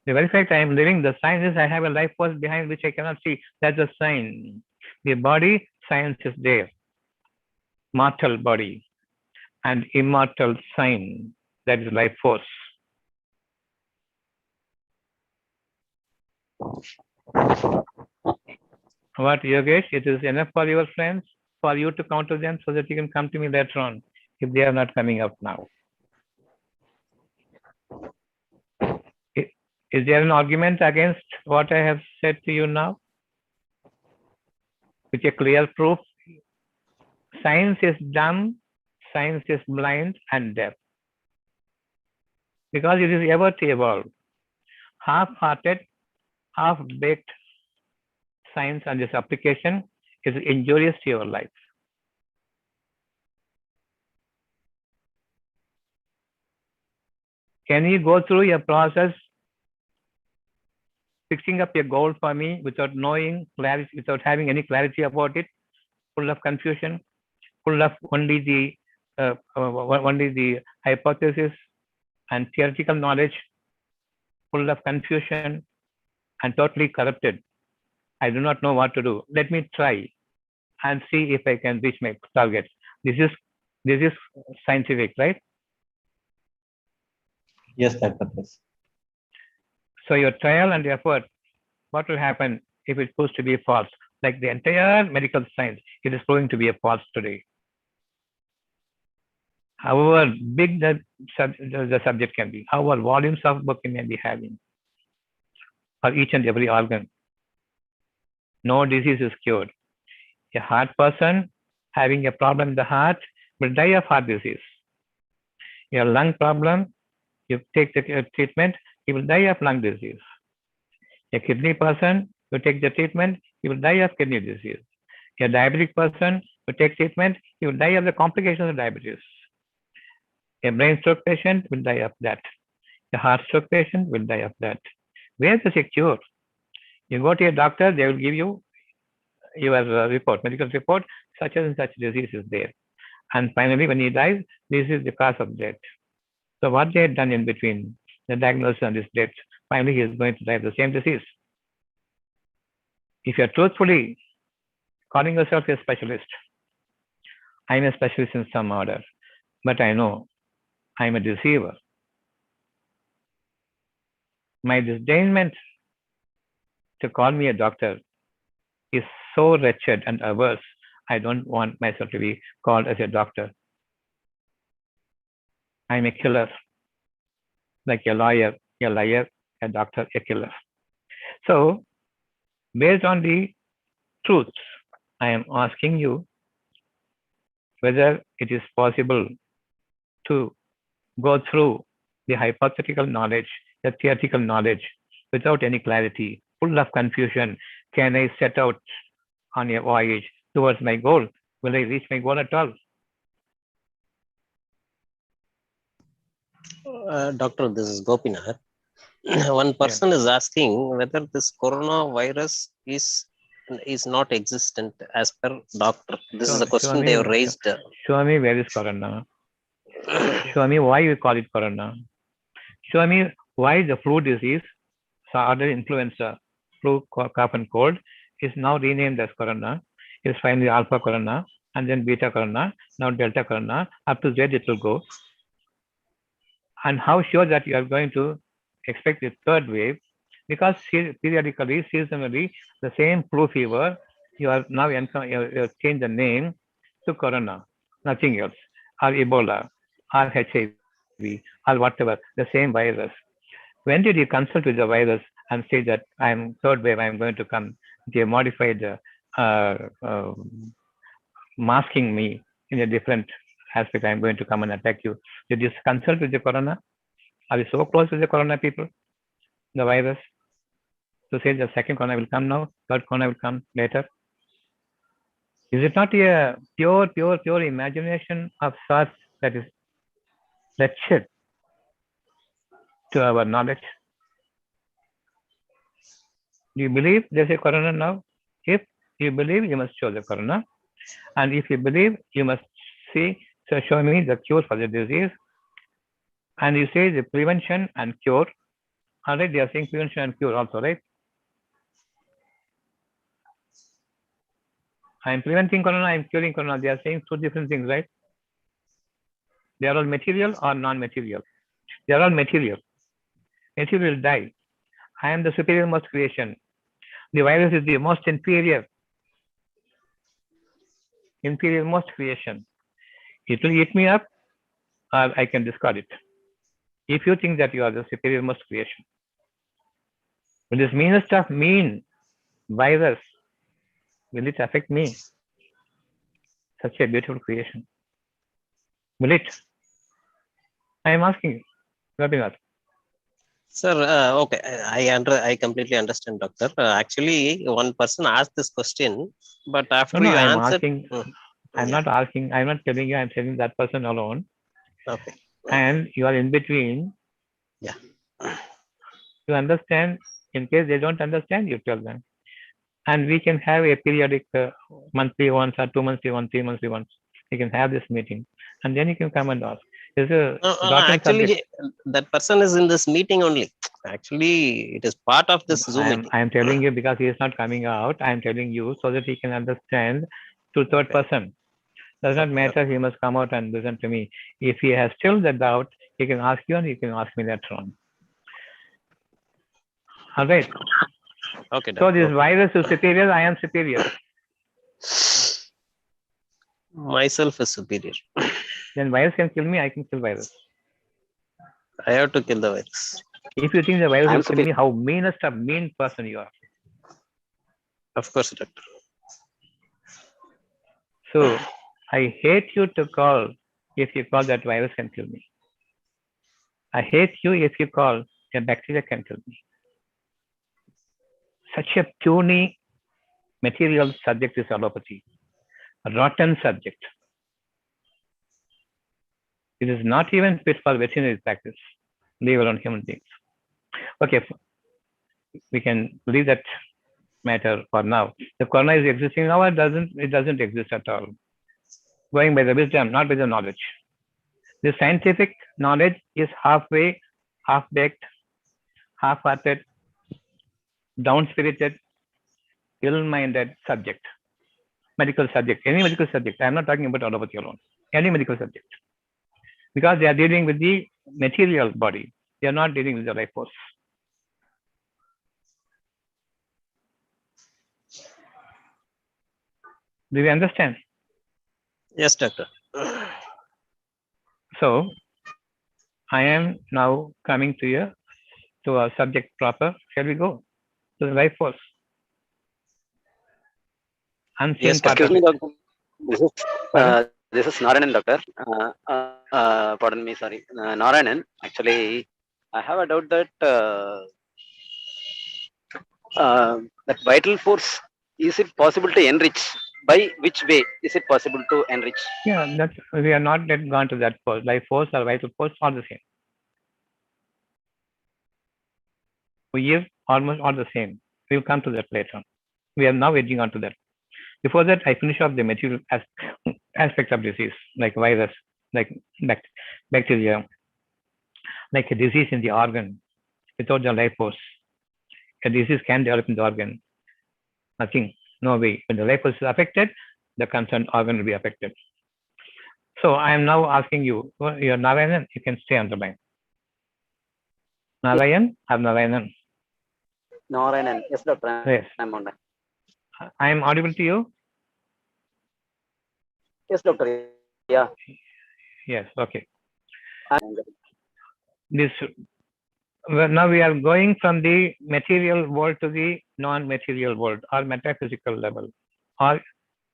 The very fact I am living, the sign is I have a life force behind which I cannot see. That's a sign. The body, science is there. Mortal body and immortal sign. That is life force. What, Yogesh? It is enough for your friends, for you to counter them so that you can come to me later on if they are not coming up now. Is there an argument against what I have said to you now? With a clear proof? Science is dumb, science is blind and deaf. Because it is ever to evolve. Half-hearted, half-baked science and its application is injurious to your life. Can you go through a process fixing up a goal for me without knowing clarity, without having any clarity about it, full of confusion, full of only the hypothesis and theoretical knowledge, full of confusion and totally corrupted? I do not know what to do. Let me try and see if I can reach my target. This is scientific, right? Yes, Dr. Yes. So your trial and effort, what will happen if it proves to be false? Like the entire medical science, it is proving to be a false today. However big the subject can be, however volumes of book it may be having, for each and every organ. No disease is cured. A heart person having a problem in the heart will die of heart disease. A lung problem, you take the treatment, he will die of lung disease. A kidney person, you take the treatment, he will die of kidney disease. A diabetic person, you take treatment, he will die of the complications of diabetes. A brain stroke patient will die of that. A heart stroke patient will die of that. Where is the cure? You go to a doctor, they will give you your report, medical report, such and such disease is there. And finally, when he dies, this is the cause of death. So what they had done in between the diagnosis and his death, finally he is going to die of the same disease. If you are truthfully calling yourself a specialist, I am a specialist in some order, but I know I am a deceiver. My disdainment to call me a doctor is so wretched and averse, I don't want myself to be called as a doctor. I'm a killer, like a lawyer, a doctor, a killer. So, based on the truths, I am asking you whether it is possible to go through the hypothetical knowledge, the theoretical knowledge, without any clarity, full of confusion. Can I set out on a voyage towards my goal? Will I reach my goal at all? Doctor, this is Gopinath. One person is asking whether this coronavirus is not existent as per doctor. This is a question they have raised. Show me where is corona. Show me why you call it corona. Show me why the flu disease, other influenza, flu, cough and cold, is now renamed as corona. It's finally alpha corona and then beta corona, now delta corona. Up to Z it will go. And how sure that you are going to expect a third wave, because periodically, seasonally, the same flu fever, you are now you have changed the name to corona, nothing else, or Ebola, or HIV, or whatever, the same virus. When did you consult with the virus and say that I am third wave, I am going to come? They modified masking me in a different aspect. I am going to come and attack you. Did you consult with the corona? Are you so close with the corona people, the virus, to say the second corona will come now, third corona will come later? Is it not a pure imagination of sorts that is wretched to our knowledge? Do you believe there's a corona now? If you believe, you must show the corona. And if you believe, you must see, so show me the cure for the disease. And you say the prevention and cure. All right, they are saying prevention and cure also, right? I am preventing corona, I am curing corona. They are saying two different things, right? They are all material or non-material. They are all material. Material will die. I am the superior most creation. The virus is the most inferior most creation. It will eat me up, or I can discard it. If you think that you are the superior most creation. But this meanest of mean virus, will it affect me? Such a beautiful creation. Will it? I am asking you, Rabinath. Sir, okay, I completely understand, doctor. Actually, one person asked this question, but after No, you I am answered, asking. I'm not asking. I'm not telling you. I'm telling that person alone. okay, And you are in between. yeah. You understand. In case they don't understand, you tell them. And we can have a periodic monthly once or 2 monthly once, 3 monthly once. You can have this meeting, and then you can come and ask. Is a Actually, subject. that person is in this meeting only. Actually, it is part of this Zoom meeting. I am telling you because he is not coming out. I am telling you so that he can understand to third person. Does not matter. He must come out and listen to me. If he has still the doubt, he can ask you and he can ask me later on. All right. Okay. So this virus is superior. I am superior. Myself is superior. Then virus can kill me. I can kill virus. I have to kill the virus. If you think the virus will kill me, how meanest of mean person you are. Of course, doctor. So I hate you to call if you call that virus can kill me. I hate you if you call a bacteria can kill me. Such a puny material subject is allopathy. A rotten subject. It is not even fit for veterinary practice, leave alone human beings. Okay, we can leave that matter for now. The corona is existing now, it doesn't exist at all. Going by the wisdom, not by the knowledge. The scientific knowledge is halfway, half-baked, half-hearted, down-spirited, ill-minded subject. Medical subject, any medical subject. I'm not talking about allopathy alone. Any medical subject. Because they are dealing with the material body. They are not dealing with the life force. Do you understand? Yes, doctor. So, I am now coming to a subject proper. Shall we go to the life force? Unseen yes, part excuse of me, it. doctor. This is Narayanan, doctor. Pardon me, sorry. Narayanan, actually, I have a doubt that that vital force, is it possible to enrich? By which way is it possible to enrich? Yeah, we are not yet gone to that force. Life force or vital force are the same. We is almost all the same. We'll come to that later. We are now edging on to that. Before that, I finish off the material aspects of disease, like virus, like bacteria, like a disease in the organ without the life force. A disease can develop in the organ. Nothing, no way. When the life force is affected, the concerned organ will be affected. So I am now asking you, you're Narayanan, you can stay on the line. Narayan or Narayanan? Narayanan, yes, doctor. Yes. I'm on. I am audible to you? Yes, doctor. Yeah. Yes, okay. Now we are going from the material world to the non-material world or metaphysical level or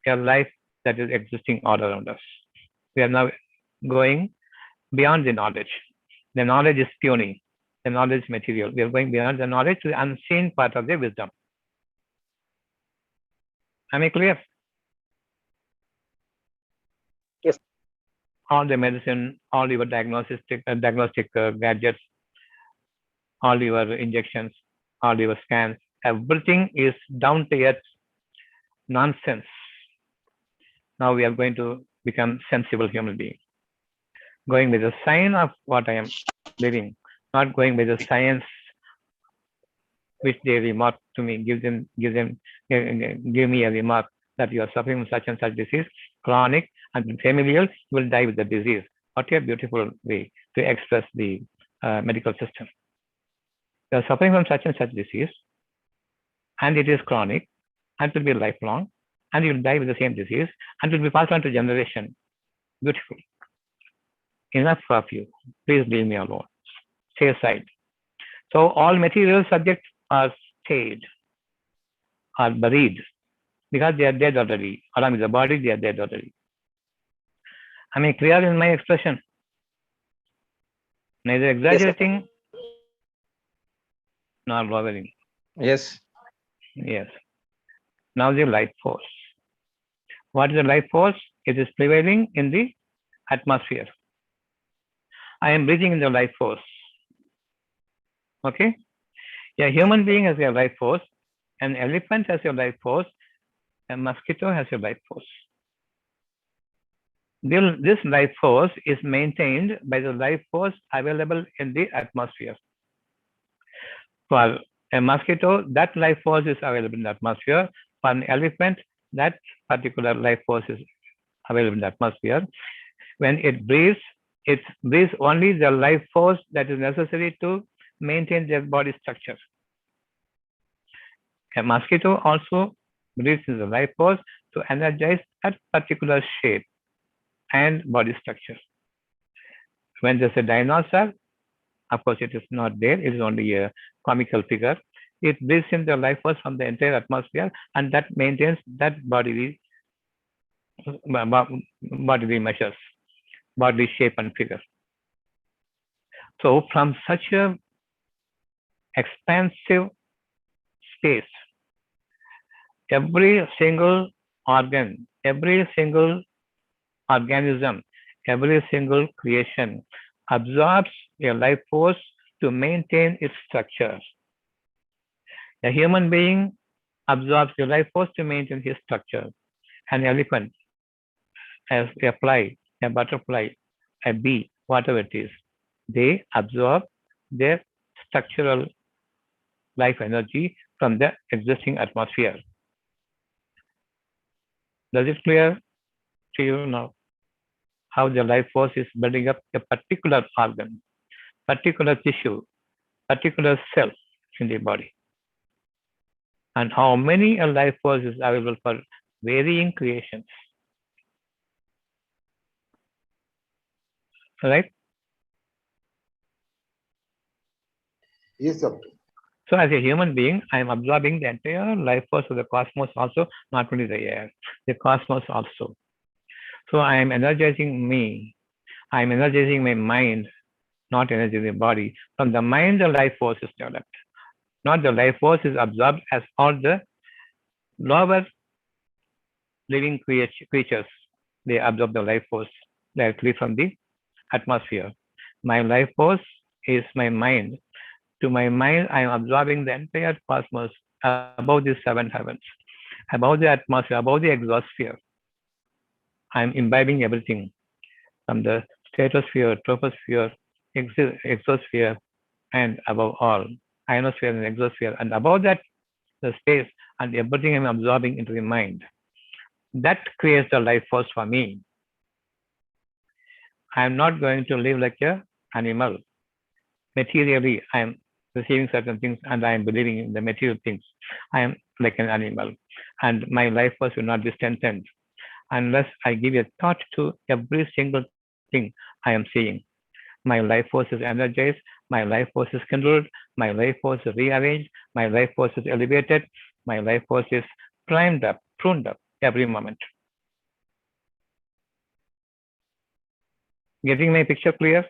a life that is existing all around us. We are now going beyond the knowledge. The knowledge is puny. The knowledge is material. We are going beyond the knowledge to the unseen part of the wisdom. Am I clear? Yes. All the medicine, all your diagnostic gadgets, all your injections, all your scans, everything is down to earth nonsense. Now we are going to become sensible human beings, going with the sign of what I am living, not going with the science which they remark to me, give me a remark that you are suffering from such and such disease, chronic and familial, you will die with the disease. What a beautiful way to express the medical system. You are suffering from such and such disease, and it is chronic, and it will be lifelong, and you will die with the same disease, and it will be passed on to generation. Beautiful. Enough of you. Please leave me alone. Stay aside. So all material subjects are stayed, are buried, because they are dead already. Along with the body, they are dead already. Am I clear in my expression? Neither exaggerating nor lowering. Yes. Yes. Now the life force. What is the life force? It is prevailing in the atmosphere. I am breathing in the life force. Okay? A human being has a life force. An elephant has a life force. A mosquito has a life force. This life force is maintained by the life force available in the atmosphere. For a mosquito, that life force is available in the atmosphere. For an elephant, that particular life force is available in the atmosphere. When it breathes only the life force that is necessary to maintain their body structure. A mosquito also breathes in the life force to energize that particular shape and body structure. When there's a dinosaur, of course it is not there, it is only a comical figure. It breathes in the life force from the entire atmosphere, and that maintains that bodily measures, bodily shape and figure. So from such a expansive space, every single organ, every single organism, every single creation absorbs a life force to maintain its structure. A human being absorbs a life force to maintain his structure. An elephant, as a fly, a butterfly, a bee, whatever it is, they absorb their structural life energy from the existing atmosphere. Does it clear to you now how the life force is building up a particular organ, particular tissue, particular cell in the body? And how many a life force is available for varying creations. Right? Yes, doctor. So as a human being, I am absorbing the entire life force of the cosmos also, not only the air, the cosmos also. So I am energizing me. I am energizing my mind, not energizing the body. From the mind, the life force is developed. Not the life force is absorbed as all the lower living creatures. They absorb the life force directly from the atmosphere. My life force is my mind. To my mind, I am absorbing the entire cosmos above the seven heavens, above the atmosphere, above the exosphere. I am imbibing everything from the stratosphere, troposphere, exosphere, and above all, ionosphere and exosphere. And above that, the space and everything I am absorbing into the mind. That creates the life force for me. I am not going to live like an animal. Materially, I am receiving certain things and I am believing in the material things. I am like an animal, and my life force will not be strengthened unless I give a thought to every single thing I am seeing. My life force is energized, my life force is kindled, my life force is rearranged, my life force is elevated, my life force is primed up, pruned up every moment. Getting my picture clear?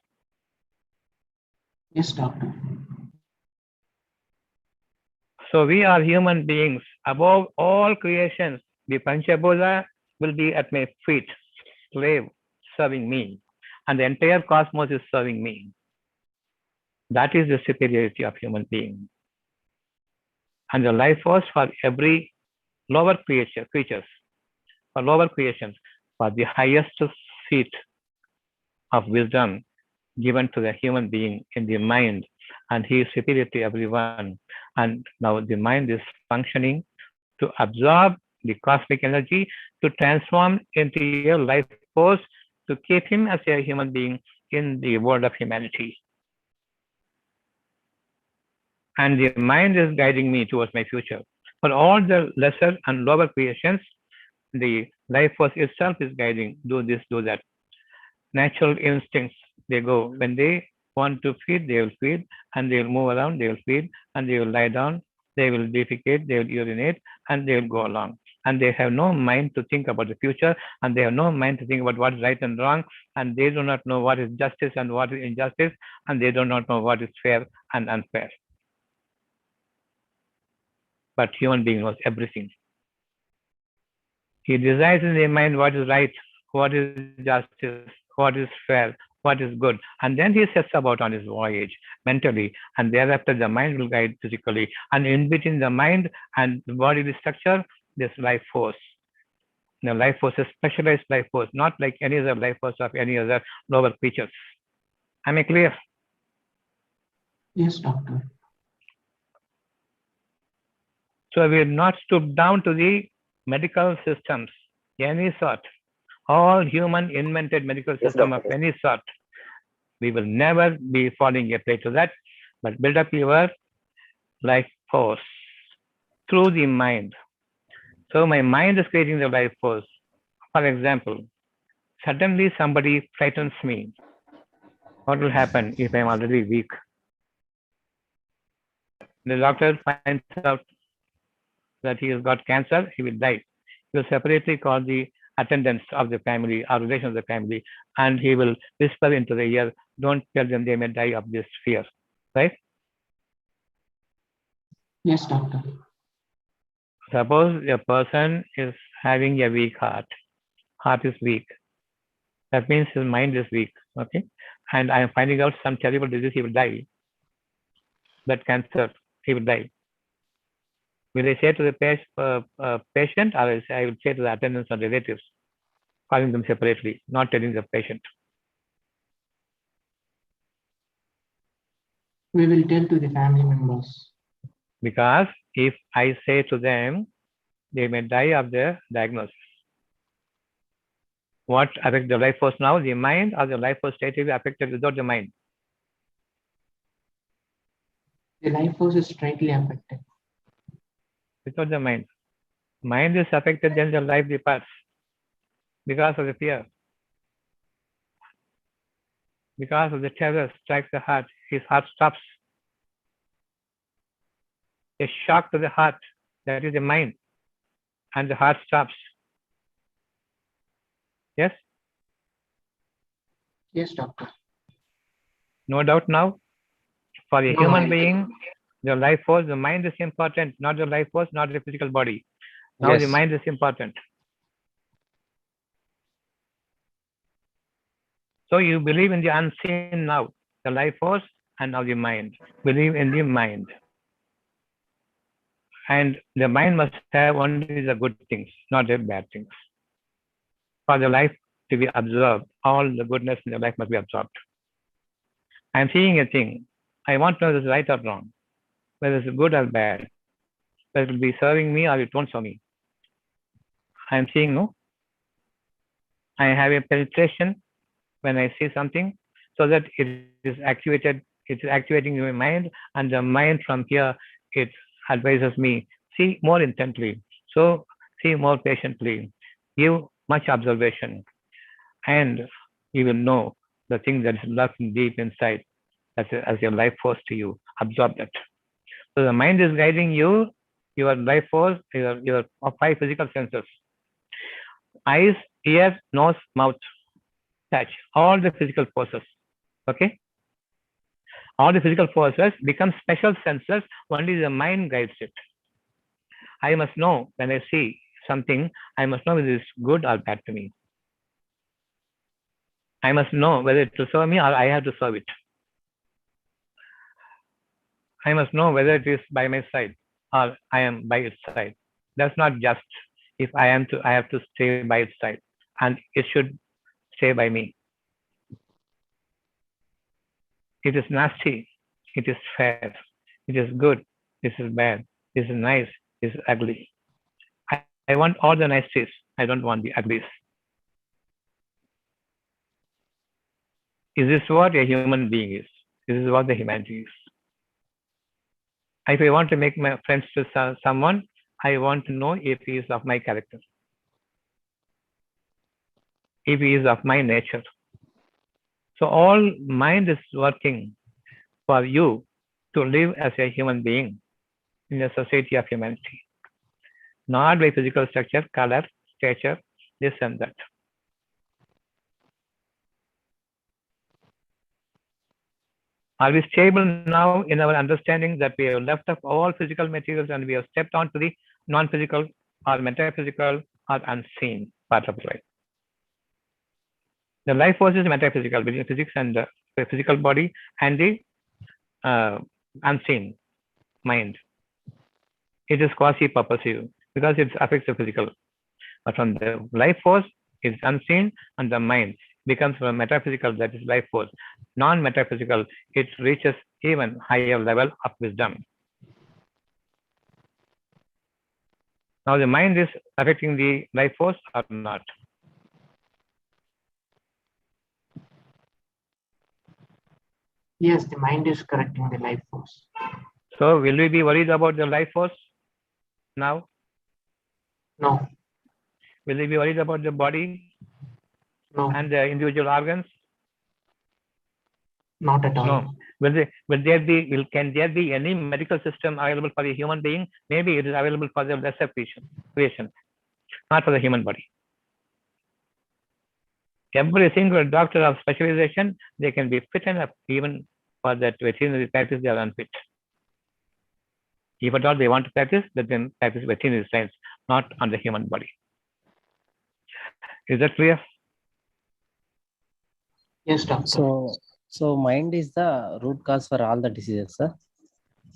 Yes, doctor. So we are human beings. Above all creations, the Panchabhuta will be at my feet, slave, serving me. And the entire cosmos is serving me. That is the superiority of human being. And the life force for every lower creatures, for lower creations, for the highest seat of wisdom given to the human being in the mind, and he is superior to everyone. And now the mind is functioning to absorb the cosmic energy to transform into a life force to keep him as a human being in the world of humanity. And the mind is guiding me towards my future. For all the lesser and lower creations, the life force itself is guiding, do this, do that. Natural instincts, they go. When they want to feed, they will feed, and they will move around, they will feed, and they will lie down, they will defecate, they will urinate, and they will go along. And they have no mind to think about the future, and they have no mind to think about what is right and wrong, and they do not know what is justice and what is injustice, and they do not know what is fair and unfair. But human being knows everything. He decides in his mind what is right, what is justice, what is fair, what is good. And then he sets about on his voyage mentally, and thereafter the mind will guide physically. And in between the mind and the bodily structure, this life force. The life force is specialized life force, not like any other life force of any other lower creatures. Am I clear? Yes, doctor. So we will not stoop down to the medical systems, any sort. All human invented medical system of any sort. We will never be falling a prey to that, but build up your life force through the mind. So my mind is creating the life force. For example, suddenly somebody frightens me. What will happen if I am already weak? The doctor finds out that he has got cancer, he will die. He will separately call the attendants of the family or relations of the family, and he will whisper into the ear, don't tell them they may die of this fear. Right? Yes, doctor. Suppose a person is having a weak heart. Heart is weak. That means his mind is weak. Okay? And I am finding out some terrible disease, he will die. That cancer, he will die. Will I say to the patient, or I will say to the attendants or relatives, calling them separately, not telling the patient? We will tell to the family members. Because if I say to them, they may die of their diagnosis. What affects the life force now? The mind, or the life force state will be affected without the mind? The life force is straightly affected. Without the mind. Mind is affected, then the life departs. Because of the fear. Because of the terror strikes the heart, his heart stops. A shock to the heart, that is the mind, and the heart stops. Yes? Yes, doctor. No doubt now? For a human being, the life force, the mind is important, not the life force, not the physical body. Now the mind is important. So you believe in the unseen now, the life force and now the mind. Believe in the mind. And the mind must have only the good things, not the bad things. For the life to be absorbed, all the goodness in the life must be absorbed. I am seeing a thing. I want to know if it's right or wrong, whether it's good or bad, whether it will be serving me or it won't serve me. I am seeing, no? I have a penetration when I see something, so that it is activated, it is activating my mind, and the mind from here, it advises me, see more intently, so see more patiently, give much observation, and you will know the thing that is lurking deep inside as your life force to you. Absorb that. So the mind is guiding you, your life force, your 5 physical senses. Eyes, ear, nose, mouth, touch, all the physical forces. Okay? All the physical forces become special senses, only the mind guides it. I must know when I see something, I must know whether it is good or bad to me. I must know whether it will serve me or I have to serve it. I must know whether it is by my side or I am by its side. That's not just if I have to stay by its side. and it should stay by me. It is nasty, it is fair, it is good, this is bad, this is nice, this is ugly. I want all the niceties, I don't want the uglies. Is this what a human being is? This is what the humanity is. If I want to make my friends to someone, I want to know if he is of my character, if he is of my nature. So all mind is working for you to live as a human being in a society of humanity, not by physical structure, color, stature, this and that. Are we stable now in our understanding that we have left off all physical materials and we have stepped on to the non-physical or metaphysical or unseen part of life? The life force is metaphysical, between physics and the physical body and the unseen mind. It is quasi-purposive because it affects the physical. But from the life force is unseen and the mind becomes a metaphysical, that is life force. Non-metaphysical, it reaches even higher level of wisdom. Now the mind is affecting the life force or not? Yes, the mind is correcting the life force. So will we be worried about the life force now? No. Will we be worried about the body? No. And the individual organs? Not at all. No. Can there be any medical system available for a human being? Maybe it is available for the lesser creation, not for the human body. Every single doctor of specialization, they can be fit enough even for that veterinary practice, they are unfit. If at all they want to practice, let them practice veterinary science, not on the human body. Is that clear? Yes, doctor. So mind is the root cause for all the diseases, sir?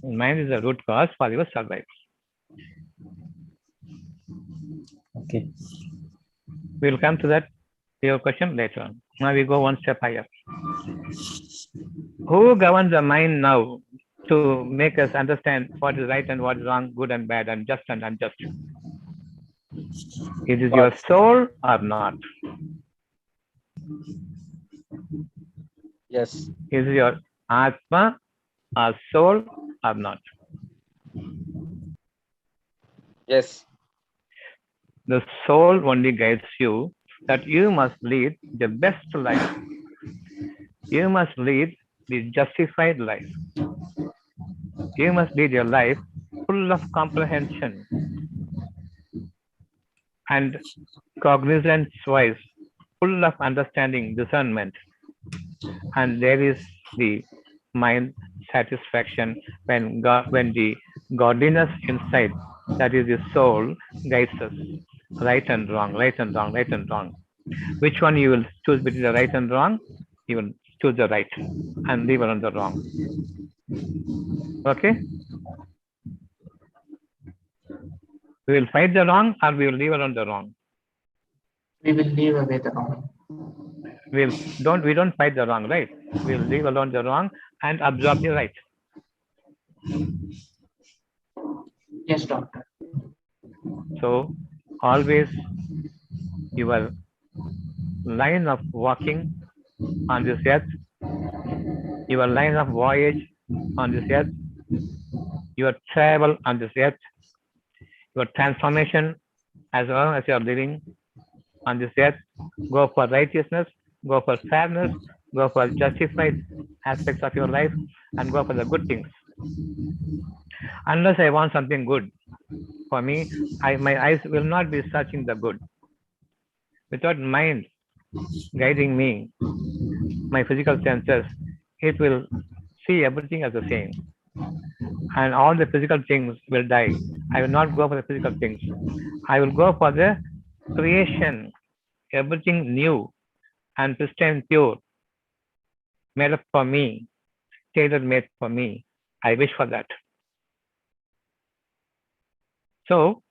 Mind is the root cause for your survival. Okay. We will come to that, your question later on. Now we go one step higher. Who governs the mind now to make us understand what is right and what is wrong, good and bad, and just and unjust? Is it your soul or not? Yes. Is it your Atma or soul or not? Yes. The soul only guides you that you must lead the best life. You must lead the justified life. You must lead your life full of comprehension and cognizance-wise, full of understanding, discernment. And there is the mind satisfaction when the godliness inside, that is the soul, guides us. Right and wrong, right and wrong, right and wrong. Which one you will choose between the right and wrong? You will choose the right and leave alone the wrong. Okay? We will fight the wrong or we will leave alone the wrong. We will leave away the wrong. We don't fight the wrong, right? We will leave alone the wrong and absorb the right. Yes, doctor. So always your line of walking on this earth, your line of voyage on this earth, your travel on this earth, your transformation as long as you are living on this earth, go for righteousness, go for fairness, go for justified aspects of your life, and go for the good things. Unless I want something good for me, my eyes will not be searching the good. Without mind guiding me, my physical senses, it will see everything as the same. And all the physical things will die. I will not go for the physical things. I will go for the creation, everything new and pristine pure, made up for me, tailor made for me. I wish for that. So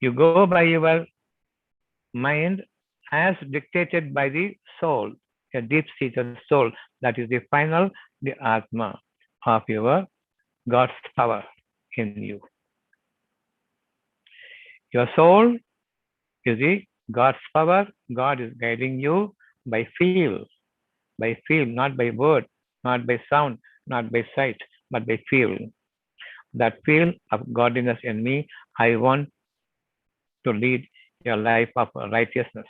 you go by your mind as dictated by the soul, a deep-seated soul that is the final, the Atma of your God's power in you. Your soul is the God's power. God is guiding you by feel, not by word, not by sound, not by sight, but by feel. That feel of godliness in me, I want to lead your life of righteousness,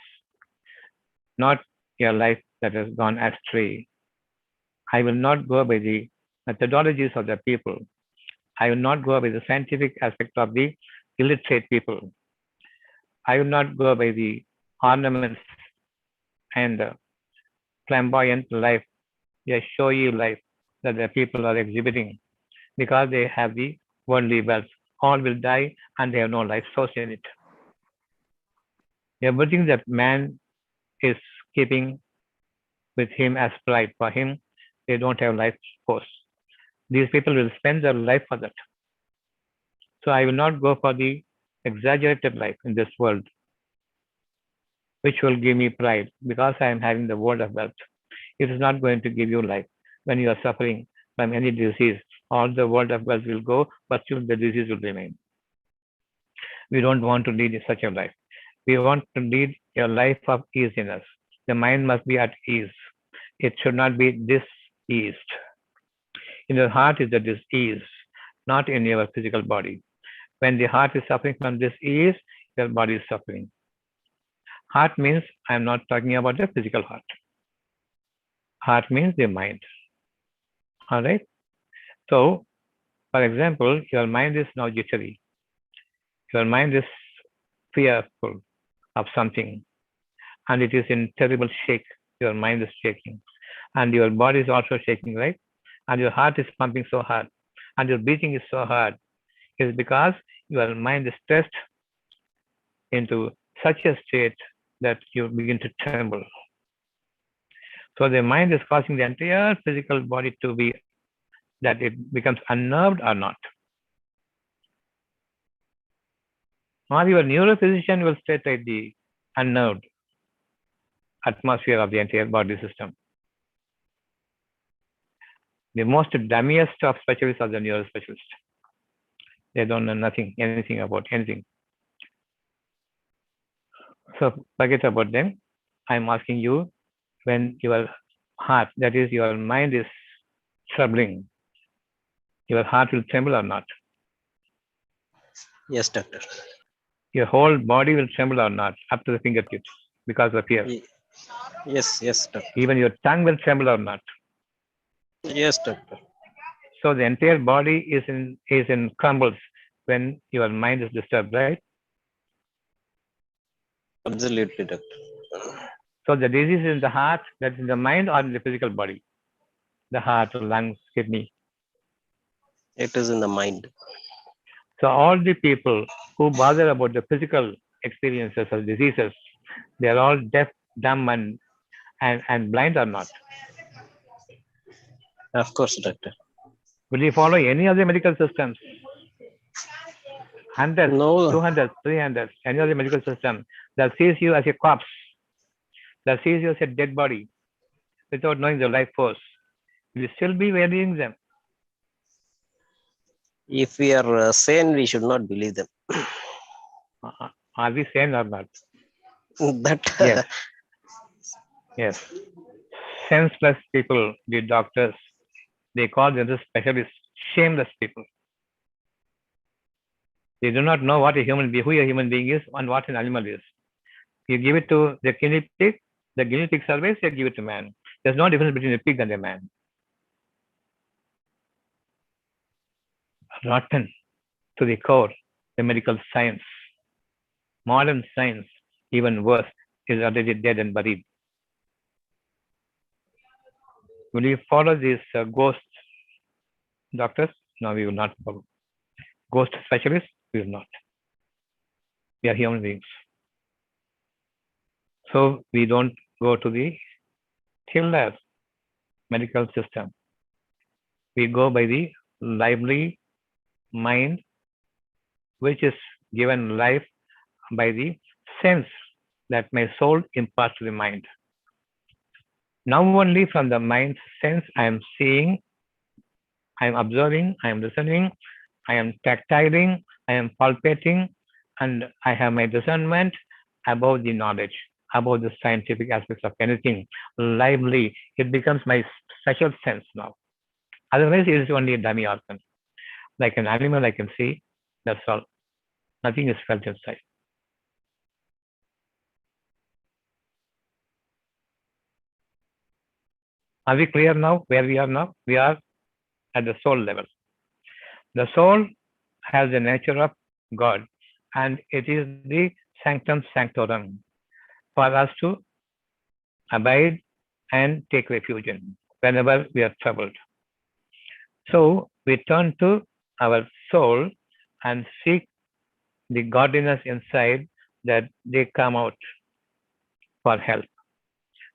not your life that has gone astray. I will not go by the methodologies of the people. I will not go by the scientific aspect of the illiterate people. I will not go by the ornaments and flamboyant life, a showy life that the people are exhibiting because they have the worldly wealth. All will die and they have no life source in it. Everything that man is keeping with him as pride for him, they don't have life force. These people will spend their life for that. So I will not go for the exaggerated life in this world, which will give me pride because I am having the world of wealth. It is not going to give you life. When you are suffering from any disease, all the world of wealth will go, but still the disease will remain. We don't want to lead such a life. We want to lead a life of easiness. The mind must be at ease. It should not be diseased. In your heart is the disease, not in your physical body. When the heart is suffering from disease, your body is suffering. Heart means I am not talking about the physical heart. Heart means the mind. All right. So, for example, your mind is now jittery. Your mind is fearful of something, and it is in terrible shake. Your mind is shaking, and your body is also shaking, right? And your heart is pumping so hard, and your breathing is so hard. It is because your mind is stressed into such a state that you begin to tremble. So the mind is causing the entire physical body to be that it becomes unnerved or not. Or your neurophysician will state like the unnerved atmosphere of the entire body system. The most dummiest of specialists are the neurospecialists. They don't know anything about anything. So forget about them. I'm asking you, when your heart, that is your mind is troubling, your heart will tremble or not? Yes, doctor. Your whole body will tremble or not, up to the fingertips, because of fear. Yes, doctor. Even your tongue will tremble or not? Yes, doctor. So the entire body is in crumbles when your mind is disturbed, right? Absolutely, doctor. So the disease is in the heart, that's in the mind, or in the physical body? The heart, lungs, kidney. It is in the mind. So all the people who bother about the physical experiences or diseases, they are all deaf, dumb, and blind or not? Of course, doctor. Will you follow any of the medical systems? 100, no. 200, 300, any of the medical system that sees you as a corpse, that sees you as a dead body without knowing the life force, will you still be valuing them? If we are sane, we should not believe them. Are we sane or not? That yes. Yes. Senseless people, the doctors, they call them the specialists, shameless people. They do not know what a human being, who a human being is, and what an animal is. You give it to the guinea pig surveys, you give it to man. There's no difference between a pig and a man. Rotten to the core, the medical science. Modern science, even worse, is already dead and buried. Will you follow these ghost doctors? No, we will not follow. Ghost specialists? We will not. We are human beings. So we don't go to the killer medical system. We go by the lively mind, which is given life by the sense that my soul imparts to the mind. Now only from the mind's sense I am seeing, I am observing, I am listening, I am tactiling, I am palpating, and I have my discernment about the knowledge, about the scientific aspects of anything lively. It becomes my special sense now. Otherwise, it is only a dummy organ. Like an animal, I can see. That's all. Nothing is felt inside. Are we clear now where we are now? We are at the soul level. The soul has the nature of God, and it is the sanctum sanctorum for us to abide and take refuge in whenever we are troubled. So we turn to our soul and seek the godliness inside, that they come out for help.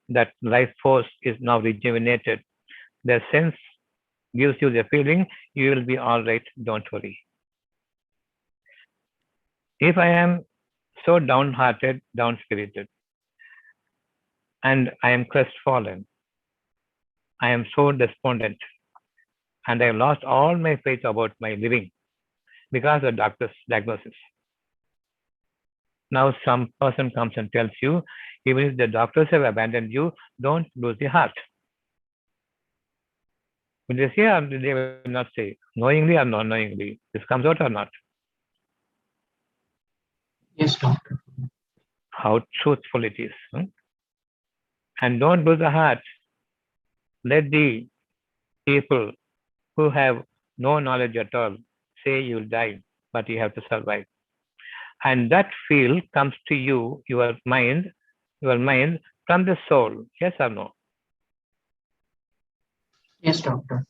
That life force is now rejuvenated. The sense gives you the feeling you will be all right, don't worry. If I am so downhearted, down-spirited, and I am crestfallen, I am so despondent, and I have lost all my faith about my living because of doctor's diagnosis. Now some person comes and tells you, even if the doctors have abandoned you, don't lose the heart. Will they say or they will not say? Knowingly or not knowingly? This comes out or not? Yes, doctor. How truthful it is. And don't lose the heart. Let the people who have no knowledge at all say you'll die, but you have to survive. And that feel comes to you, your mind from the soul. Yes or no? Yes, doctor.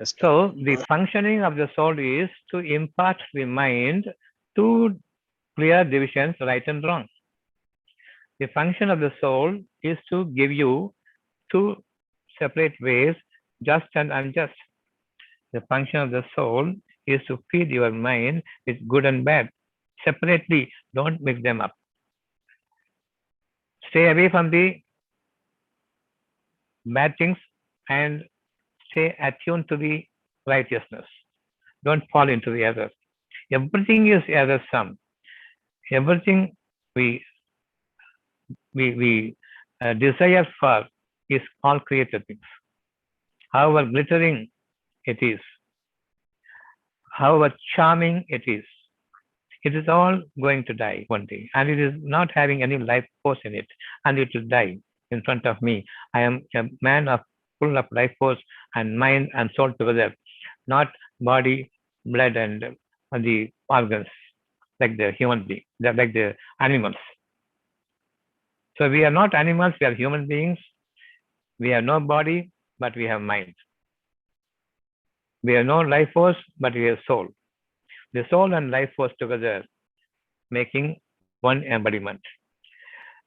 So the functioning of the soul is to impart the mind two clear divisions, right and wrong. The function of the soul is to give you two separate ways, just and unjust. The function of the soul is to feed your mind with good and bad. Separately, don't mix them up. Stay away from the bad things and stay attuned to the righteousness. Don't fall into the error. Everything is error sum. Everything we desire for is all created things. However glittering it is, however charming it is all going to die one day, and it is not having any life force in it, and it will die in front of me. I am a man of full of life force and mind and soul together, not body, blood, and the organs like the human being, like the animals. So we are not animals, we are human beings. We have no body, but we have mind. We have no life force, but we have soul. The soul and life force together making one embodiment.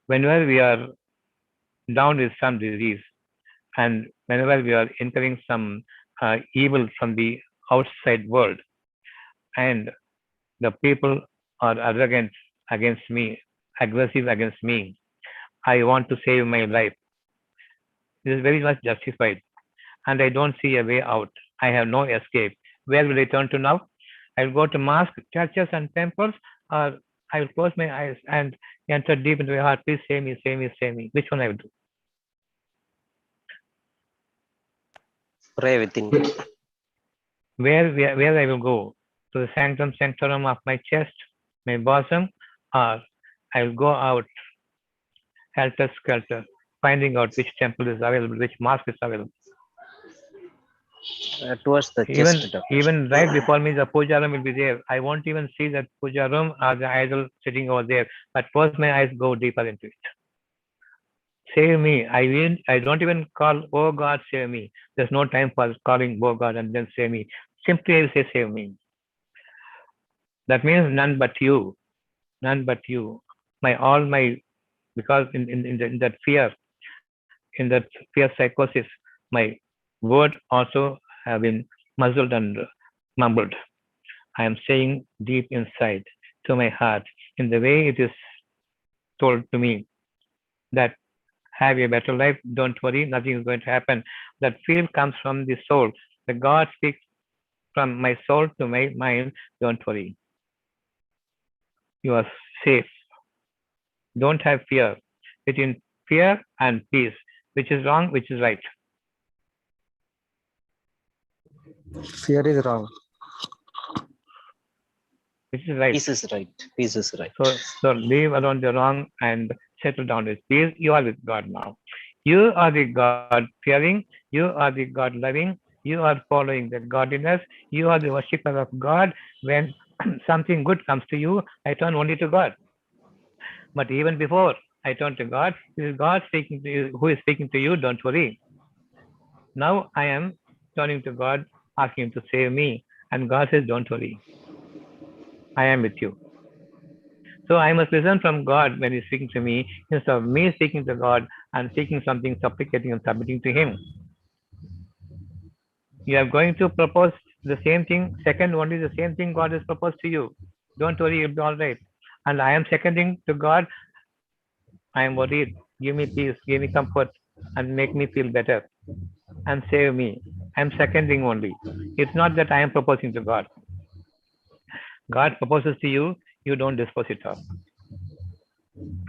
Whenever we are down with some disease, and whenever we are incurring some evil from the outside world, and the people are arrogant against me, aggressive against me, I want to save my life. This is very much justified, and I don't see a way out. I have no escape. Where will I turn to now? I will go to mosques, churches, and temples, or I will close my eyes and enter deep into my heart. Please save me, save me, save me. Which one I will do? Pray within. Where I will go? To the sanctum sanctorum of my chest, my bosom, or I will go out helter skelter, finding out which temple is available, which mosque is available. Towards the chest, doctor. Even right before me, the puja room will be there. I won't even see that puja room or the idol sitting over there, but first my eyes go deeper into it. Save me. I don't even call, oh God, save me. There's no time for calling, oh God, and then save me. Simply I will say, save me. That means none but you. None but you. Because in that fear, in that fear psychosis, my word also have been muzzled and mumbled. I am saying deep inside to my heart, in the way it is told to me that have a better life, don't worry, nothing is going to happen. That feel comes from the soul. The God speaks from my soul to my mind, don't worry. You are safe. Don't have fear. Between fear and peace, which is wrong, which is right. Fear is wrong. Which is right. Peace is right. Peace is right. So leave alone the wrong and settle down with peace. You are with God now. You are the God fearing. You are the God loving. You are following the godliness. You are the worshipper of God. When something good comes to you, I turn only to God. But even before I turn to God, it is God speaking to you, who is speaking to you. Don't worry. Now I am turning to God, asking Him to save me. And God says, don't worry. I am with you. So I must listen from God when He's speaking to me, instead of me speaking to God and seeking something, supplicating and submitting to Him. You are going to propose the same thing, second only the same thing God has proposed to you. Don't worry, it'll be all right. And I am seconding to God, I am worried. Give me peace, give me comfort, and make me feel better. And save me. I am seconding only. It's not that I am proposing to God. God proposes to you, you don't dispose it of.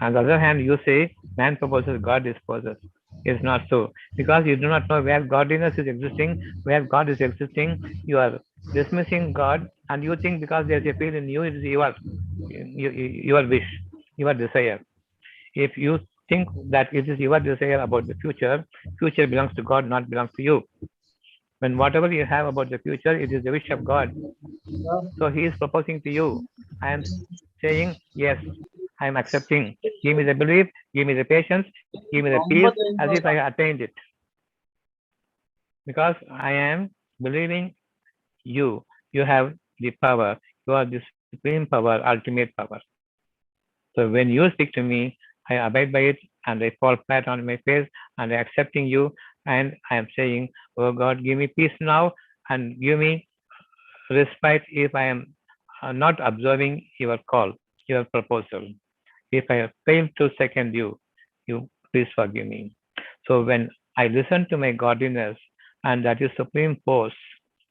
On the other hand, you say, man proposes, God disposes. It's not so. Because you do not know where godliness is existing, where God is existing, you are dismissing God, and you think because there's a feel in you, it is your wish, your desire. If you think that it is your desire about the future, future belongs to God, not belongs to you. When whatever you have about the future, it is the wish of God. So He is proposing to you. I am saying, yes, I am accepting. Give me the belief, give me the patience, give me the peace, as if I attained it. Because I am believing you. You have the power. You are the supreme power, ultimate power. So when you speak to me, I abide by it and I fall flat on my face and I accepting you, and I am saying, oh God, give me peace now and give me respite if I am not observing your call, your proposal. If I have failed to second you, you please forgive me. So when I listen to my godliness, and that is supreme force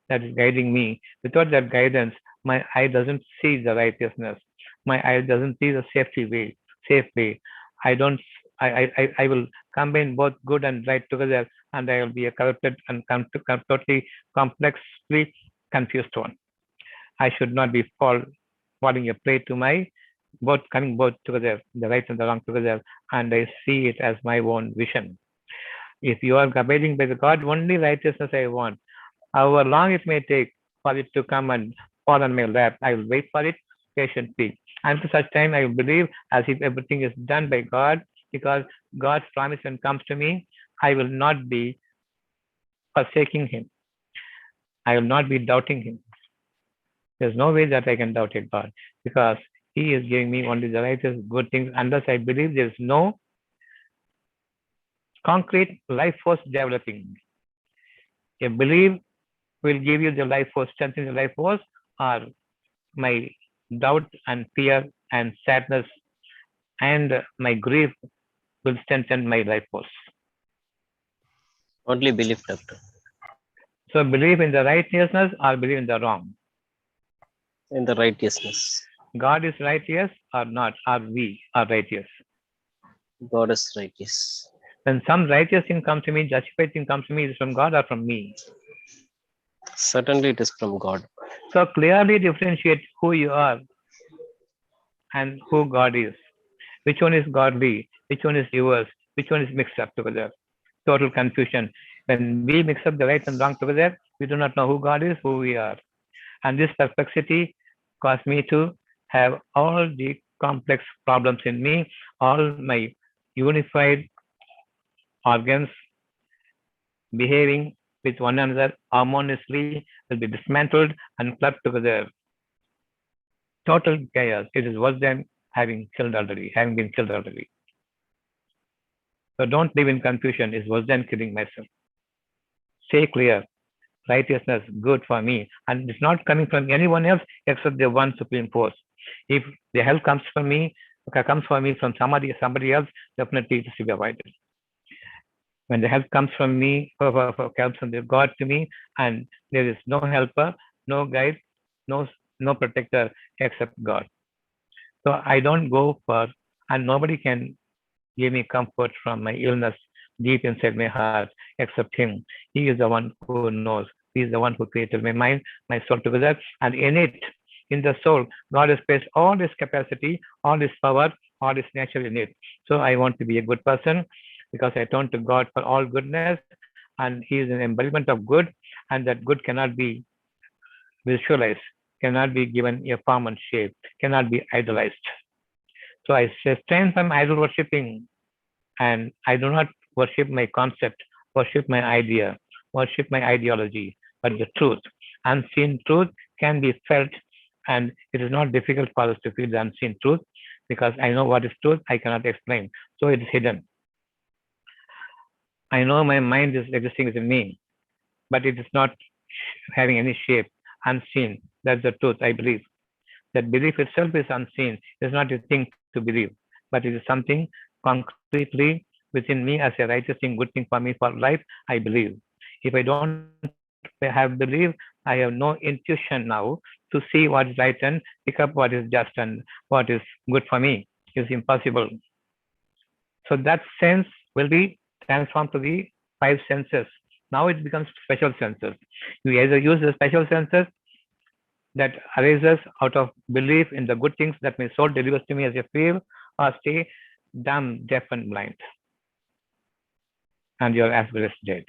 that is guiding me, without that guidance, my eye doesn't see the righteousness. My eye doesn't see the safe way. I don't. I will combine both good and right together, and I will be a corrupted and totally complexly confused one. I should not be falling a prey to my coming both together, the right and the wrong together, and I see it as my own vision. If you are abiding by the God, only righteousness I want. However long it may take for it to come and fall on my lap, I will wait for it patiently. Until such time, I will believe as if everything is done by God, because God's promise when comes to me, I will not be forsaking Him. I will not be doubting Him. There's no way that I can doubt a God, because He is giving me only the righteous good things. Unless I believe there is no concrete life force developing. A belief will give you the life force, strengthen the life force, or my doubt and fear and sadness and my grief will strengthen my life force. Only belief, doctor. So believe in the righteousness or believe in the wrong? In the righteousness. God is righteous or not? Or we are righteous? God is righteous. When some righteous thing comes to me, justified thing comes to me, is it from God or from me? Certainly it is from God. So clearly differentiate who you are and who God is. Which one is godly? Which one is yours? Which one is mixed up together? Total confusion. When we mix up the right and wrong together, we do not know who God is, who we are. And this perplexity caused me to have all the complex problems in me, all my unified organs behaving with one another harmoniously will be dismantled and clubbed together. Total chaos. It is worse than having been killed already. So don't live in confusion. It's worse than killing myself. Stay clear. Righteousness, good for me. And it's not coming from anyone else except the one supreme force. If the help comes from me, comes for me from somebody else, definitely it should be avoided. When the help comes from me, comes from the God to me, and there is no helper, no guide, no protector except God. So I don't go for, and nobody can give me comfort from my illness deep inside my heart except Him. He is the one who knows. He is the one who created my mind, my soul together, and in it, in the soul, God has placed all His capacity, all His power, all His nature in it. So I want to be a good person because I turn to God for all goodness, and He is an embodiment of good, and that good cannot be visualized, cannot be given a form and shape, cannot be idolized. So I abstain from idol worshipping, and I do not worship my concept, worship my idea, worship my ideology, but the truth. Unseen truth can be felt, and it is not difficult for us to feel the unseen truth because I know what is truth, I cannot explain. So it is hidden. I know my mind is existing within me, but it is not having any shape, unseen. That's the truth, I believe. That belief itself is unseen. It's not a thing to believe, but it is something concretely within me as a righteous thing, good thing for me for life, I believe. If I don't have belief, I have no intuition now to see what is right and pick up what is just and what is good for me. It's impossible. So that sense will be transformed to the five senses. Now it becomes special senses. You either use the special senses that arises out of belief in the good things that my soul delivers to me as a feel, or stay dumb, deaf, and blind. And you're as good as dead.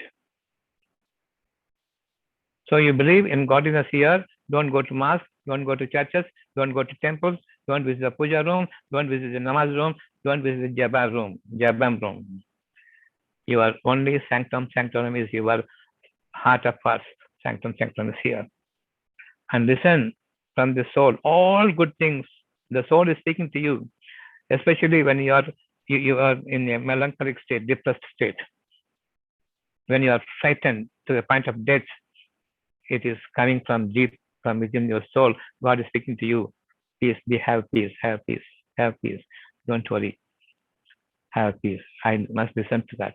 So you believe in godliness here, don't go to mass, don't go to churches, don't go to temples, don't visit the puja room, don't visit the namaz room, don't visit the jabam room. Your only sanctum sanctorum is your heart of hearts. Sanctum sanctorum is here. And listen from the soul, all good things. The soul is speaking to you, especially when you are in a melancholic state, depressed state. When you are frightened to the point of death, it is coming from deep, from within your soul. God is speaking to you. Peace, have peace, have peace, have peace. Don't worry. Have peace. I must listen to that.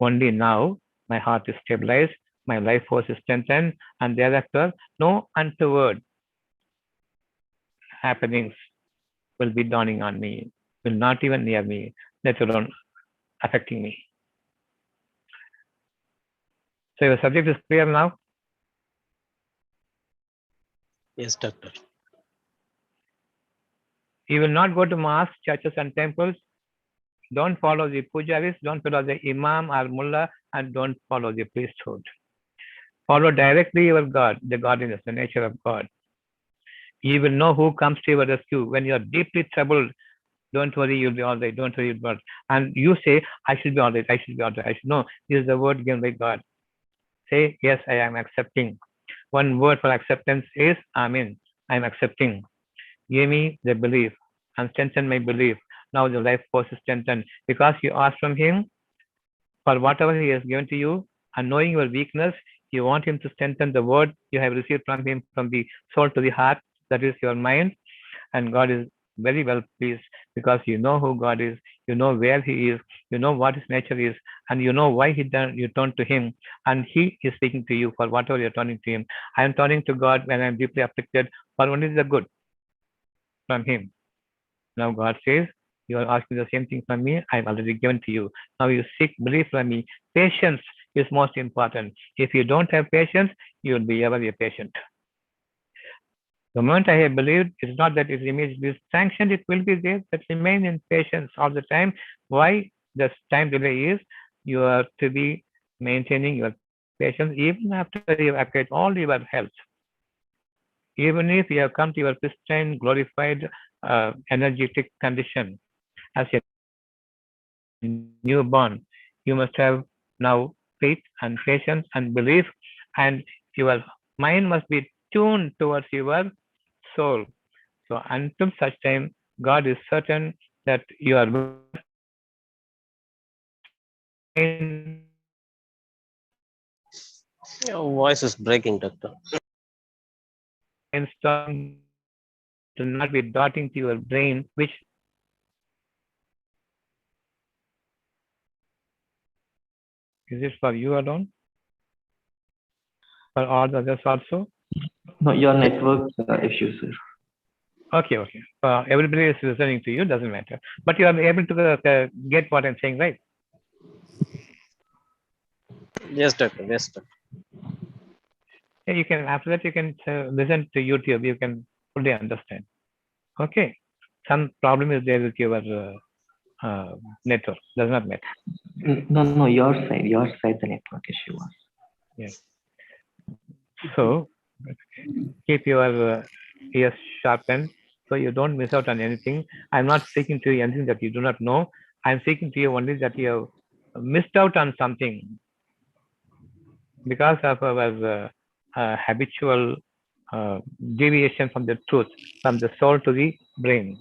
Only now my heart is stabilized, my life force is strengthened, and thereafter no untoward happenings will be dawning on me, will not even near me, let alone affecting me. So your subject is clear now? Yes, doctor. You will not go to mosques, churches, and temples. Don't follow the pujaris, don't follow the imam or mullah, and don't follow the priesthood. Follow directly your God, the godliness, the nature of God. You will know who comes to your rescue. When you are deeply troubled, don't worry, you'll be all right. Don't worry, you'll be all right. And you say, I should be all right. I should be all right. I should know. This is the word given by God. Say, yes, I am accepting. One word for acceptance is Amen. I am accepting. Give me the belief and strengthen my belief. Now the life force is strengthened because you ask from Him for whatever He has given to you, and knowing your weakness, you want Him to strengthen the word you have received from Him, from the soul to the heart, that is your mind. And God is very well pleased because you know who God is, you know where He is, you know what His nature is, and you know why you turn to Him, and He is speaking to you for whatever you're turning to Him. I am turning to God when I am deeply afflicted for only the good from Him. Now God says, you are asking the same thing from me, I have already given to you. Now you seek belief from me. Patience is most important. If you don't have patience, you will be ever a patient. The moment I have believed, it's not that it immediately sanctioned, it will be there, but remain in patience all the time. Why the time delay is, you are to be maintaining your patience even after you have acquired all your health. Even if you have come to your pristine, glorified, energetic condition as a newborn, you must have now faith and patience and belief, and your mind must be tuned towards your soul. So until such time, God is certain that you are Your voice is breaking, doctor. to not be darting to your brain, which Is it for you alone? For all the others also? No, your network issue, sir. Okay, okay. Everybody is listening to you, doesn't matter. But you are able to get what I'm saying, right? Yes, doctor. Yes, doctor. Yeah, you can, after that, you can listen to YouTube. You can fully understand. Okay. Some problem is there with your network. Does not matter. No, your side, the network issue was. Yeah. So keep your ears sharpened so you don't miss out on anything. I'm not speaking to you anything that you do not know. I'm speaking to you only that you have missed out on something because of our habitual deviation from the truth, from the soul to the brain.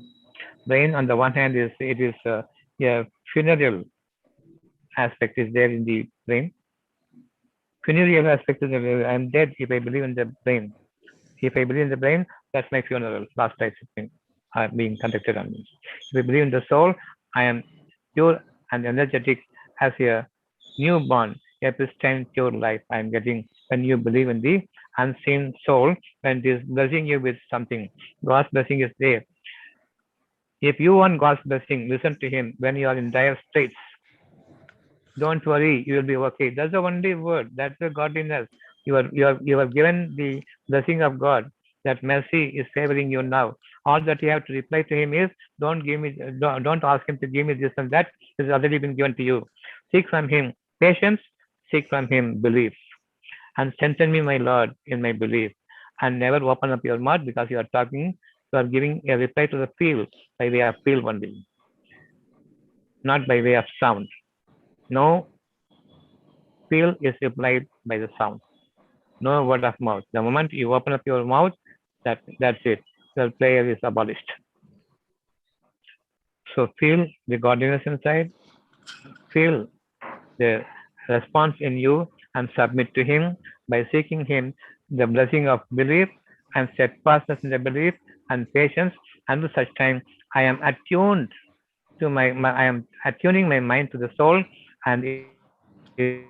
Brain, on the one hand, is a funereal aspect is there in the brain. Funereal aspect is I'm dead if I believe in the brain. If I believe in the brain, that's my funeral. Last rites are being conducted on me. If I believe in the soul, I am pure and energetic as a newborn, a pristine, pure life. I am getting when you believe in the unseen soul, when it is blessing you with something. God's blessing is there. If you want God's blessing, listen to Him when you are in dire straits. Don't worry, you will be okay. That's the only word. That's the godliness. You are given the blessing of God. That mercy is favoring you now. All that you have to reply to Him is, don't ask Him to give me this and that. It's already been given to you. Seek from Him patience. Seek from Him belief, and strengthen me, my Lord, in my belief. And never open up your mouth because you are talking. You are giving a reply to the feel by way of feel only, not by way of sound. No feel is replied by the sound. No word of mouth. The moment you open up your mouth, that's it. Your prayer is abolished. So feel the godliness inside, feel the response in you, and submit to Him by seeking Him the blessing of belief and steadfastness in the belief and patience. Until such time, I am attuned to I am attuning my mind to the soul, and it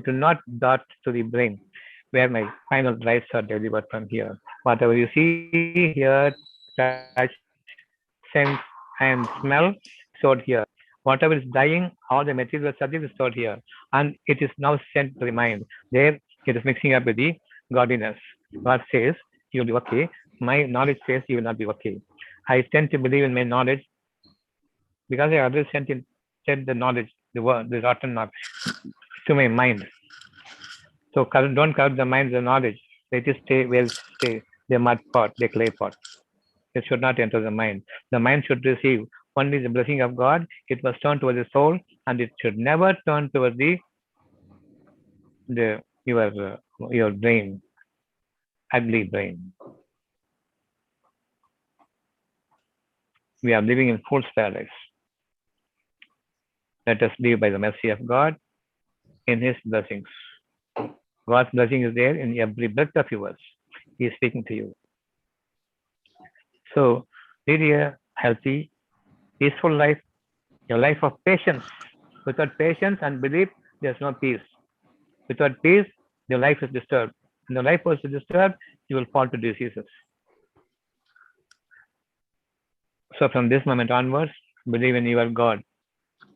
do not dart to the brain, where my final rights are delivered from here. Whatever you see, hear, touch, sense, and smell, stored here. Whatever is dying, all the material subject is stored here. And it is now sent to the mind. There, it is mixing up with the godliness. God says, you will be okay. My knowledge says, you will not be okay. I tend to believe in my knowledge because I always sent the knowledge, the word, the rotten knowledge to my mind. So don't corrupt the mind, the knowledge. Let it stay where it stay, the mud pot, the clay pot. It should not enter the mind. The mind should receive only the blessing of God. It must turn towards the soul, and it should never turn towards your brain, ugly brain. We are living in fool's paradise. Let us live by the mercy of God in His blessings. God's blessing is there in every breath of yours. He is speaking to you. So, lead a healthy, peaceful life, a life of patience. Without patience and belief, there's no peace. Without peace, your life is disturbed. When the life was disturbed, you will fall to diseases. So, from this moment onwards, believe in your God,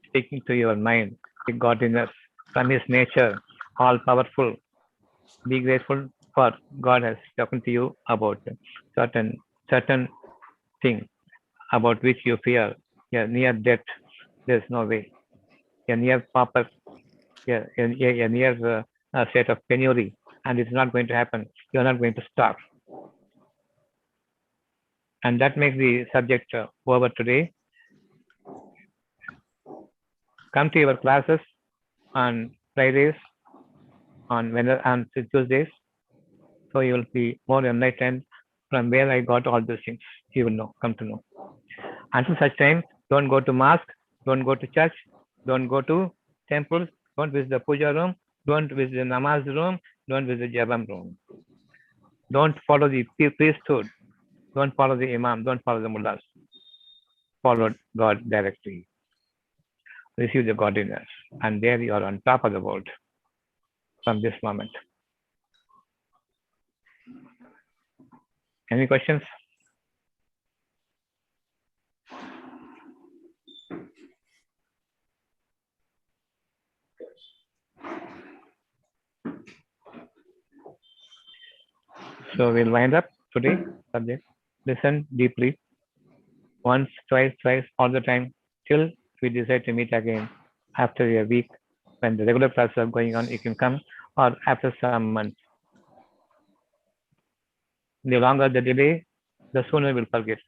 speaking to your mind, the godliness from His nature, all powerful. Be grateful for God has spoken to you about certain thing about which you fear. Yeah, near death, there's no way. A near pauper, a near state of penury, and it's not going to happen. You're not going to starve. And that makes the subject over today. Come to your classes on Fridays, on Tuesdays, so you will be more enlightened from where I got all those things. You will know, come to know. Until such time, don't go to mosque, don't go to church, don't go to temples, don't visit the puja room, don't visit the namaz room, don't visit the jabam room. Don't follow the priesthood, don't follow the imam, don't follow the mullahs. Follow God directly. Receive the godliness. and there you are on top of the world from this moment. Any questions? So we'll wind up today subject. Listen deeply, once, twice, all the time, till we decide to meet again after a week when the regular classes are going on. You can come, or after some months. The longer the delay, the sooner we'll forget.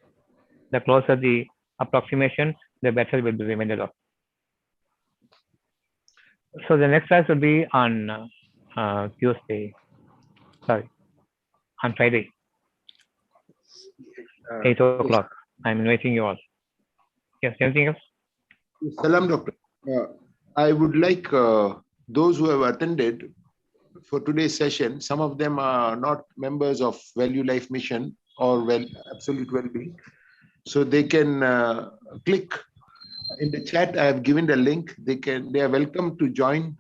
The closer the approximation, the better we'll be reminded of. So the next class will be on Tuesday. Sorry, on Friday, 8 o'clock. I'm inviting you all. Yes, anything else? Salam, Doctor. I would like those who have attended for today's session, some of them are not members of Value Life Mission or Absolute Wellbeing. So they can click in the chat. I have given the link. They are welcome to join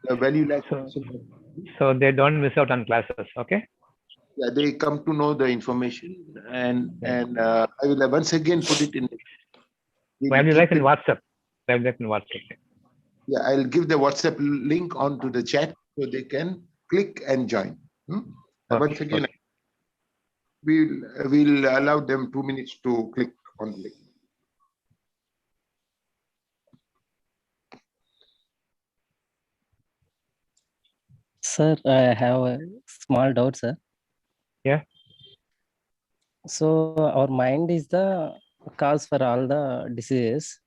the Value Life Mission. So they don't miss out on classes, okay? Yeah, they come to know the information, and I will once again put it in. Value Life in WhatsApp. Value Life in WhatsApp. Yeah, I'll give the WhatsApp link onto the chat so they can click and join. Once again, we'll allow them 2 minutes to click on the link. Sir, I have a small doubt, sir. Yeah. So our mind is the cause for all the diseases.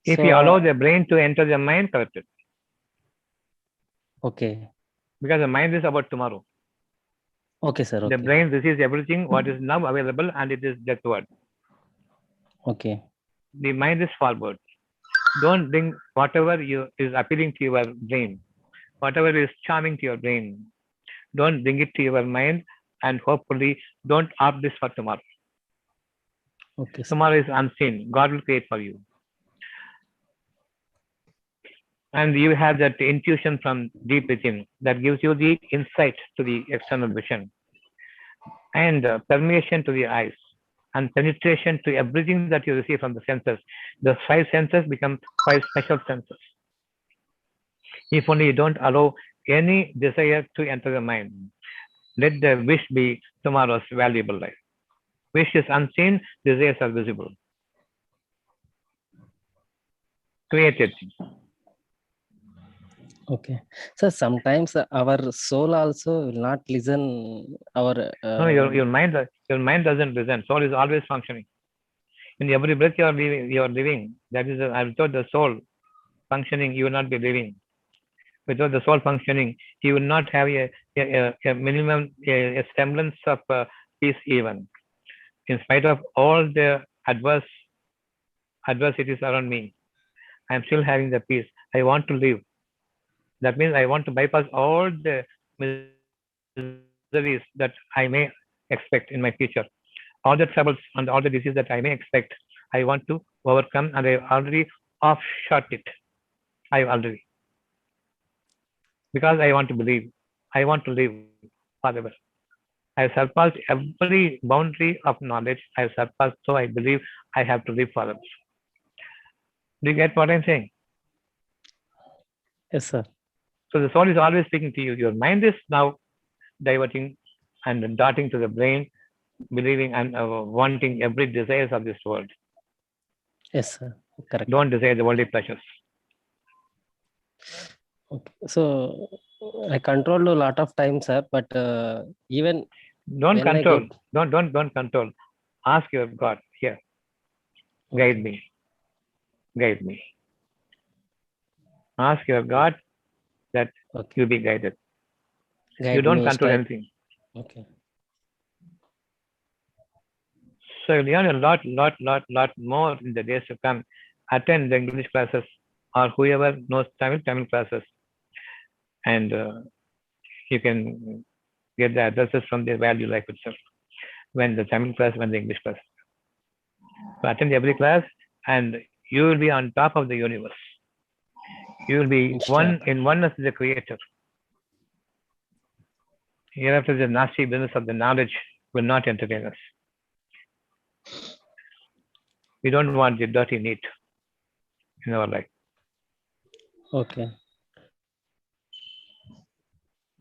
If you allow the brain to enter the mind, correct it. Okay. Because the mind is about tomorrow. Okay, sir. Okay. The brain receives everything what is now available, and it is deathward. Okay. The mind is forward. Don't bring whatever is appealing to your brain, whatever is charming to your brain. Don't bring it to your mind, and hopefully don't opt this for tomorrow. Okay. Sir. Tomorrow is unseen. God will create for you. And you have that intuition from deep within that gives you the insight to the external vision, and permeation to the eyes, and penetration to everything that you receive from the senses. The 5 senses become 5 special senses. If only you don't allow any desire to enter the mind, let the wish be tomorrow's valuable life. Wish is unseen, desires are visible. Created. Okay. So sometimes our soul also will not listen our No, your mind doesn't listen. Soul is always functioning. In every breath you are living. That is, without the soul functioning, you will not be living. Without the soul functioning, you will not have a minimum, a semblance of peace even. In spite of all the adversities around me, I am still having the peace. I want to live. That means I want to bypass all the miseries that I may expect in my future. All the troubles and all the diseases that I may expect, I want to overcome, and I already offshot it. I already. Because I want to believe. I want to live forever. I have surpassed every boundary of knowledge. I have surpassed, so I believe I have to live forever. Do you get what I'm saying? Yes, sir. So the soul is always speaking to you. Your mind is now diverting and darting to the brain, believing and wanting every desires of this world. Yes, sir. Correct. Don't desire the worldly pleasures. Okay. So I controlled a lot of times, sir, but even don't control. Don't control. Ask your God here. Guide me. Guide me. Ask your God that you be guided. You don't control anything. Okay. So you learn a lot more in the days to come. Attend the English classes, or whoever knows Tamil classes, and you can get the addresses from the Value Life itself. When the Tamil class, when the English class. So attend every class, and you will be on top of the universe. You will be one in oneness with the Creator. Hereafter, the nasty business of the knowledge will not entertain us. We don't want the dirty meat in our life. Okay.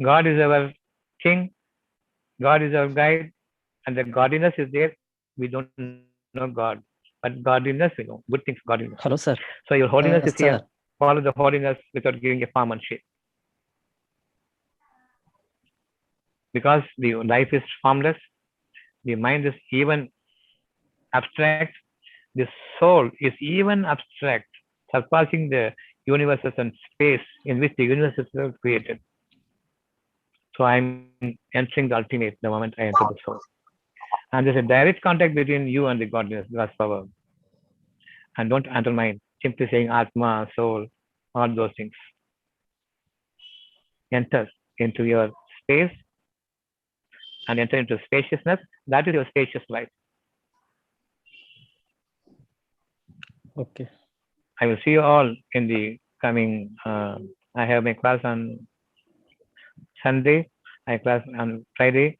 God is our King. God is our guide. And the godliness is there. We don't know God. But godliness, we know. Good things, godliness. Hello, sir. So your holiness is here. Sir. Follow the holiness without giving a form and shape. Because the life is formless, the mind is even abstract, the soul is even abstract, surpassing the universes and space in which the universes were created. So I'm entering the ultimate the moment I enter the soul. And there's a direct contact between you and the godliness, God's power. And don't undermine simply saying Atma, soul, all those things. Enter into your space and enter into spaciousness. That is your spacious life. Okay. I will see you all in the coming. I have my class on Sunday. I have class on Friday,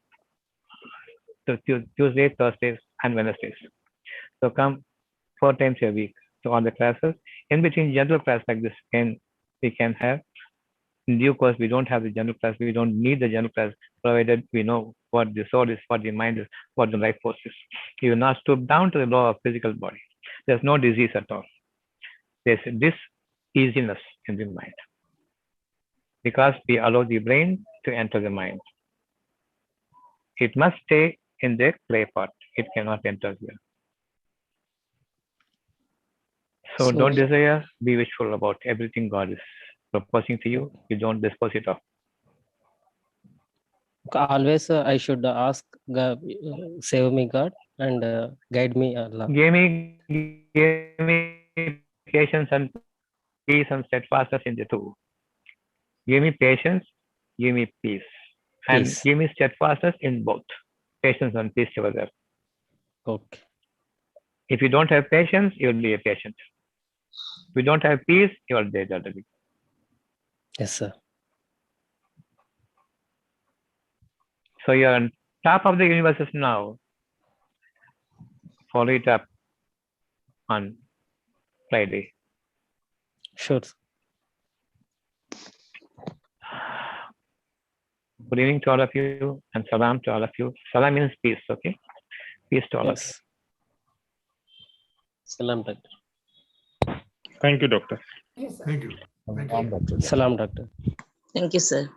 Tuesday, Thursdays, and Wednesdays. So come 4 times a week to all the classes. In between general class like this, we can have. In due course, we don't have the general class. We don't need the general class, provided we know what the soul is, what the mind is, what the life force is. You will not stoop down to the law of physical body. There's no disease at all. There's this easiness in the mind. Because we allow the brain to enter the mind. It must stay in the clay pot. It cannot enter here. So don't desire, be wishful about everything God is proposing to you. You don't dispose it off. Always I should ask God, save me God and guide me Allah. Give me patience and peace and steadfastness in the two. Give me patience, give me peace. And Peace. give me steadfastness in both. Patience and peace together. Okay. If you don't have patience, you will be a patient. If you don't have peace, you are dead already. Yes, sir. So you are on top of the universes now. Follow it up on Friday. Sure. Good evening to all of you and salam to all of you. Salam means peace, okay? Peace to all of you. Salam, Doctor. Thank you, Doctor. Thank you. Thank you. Salam, Doctor. Thank you, sir.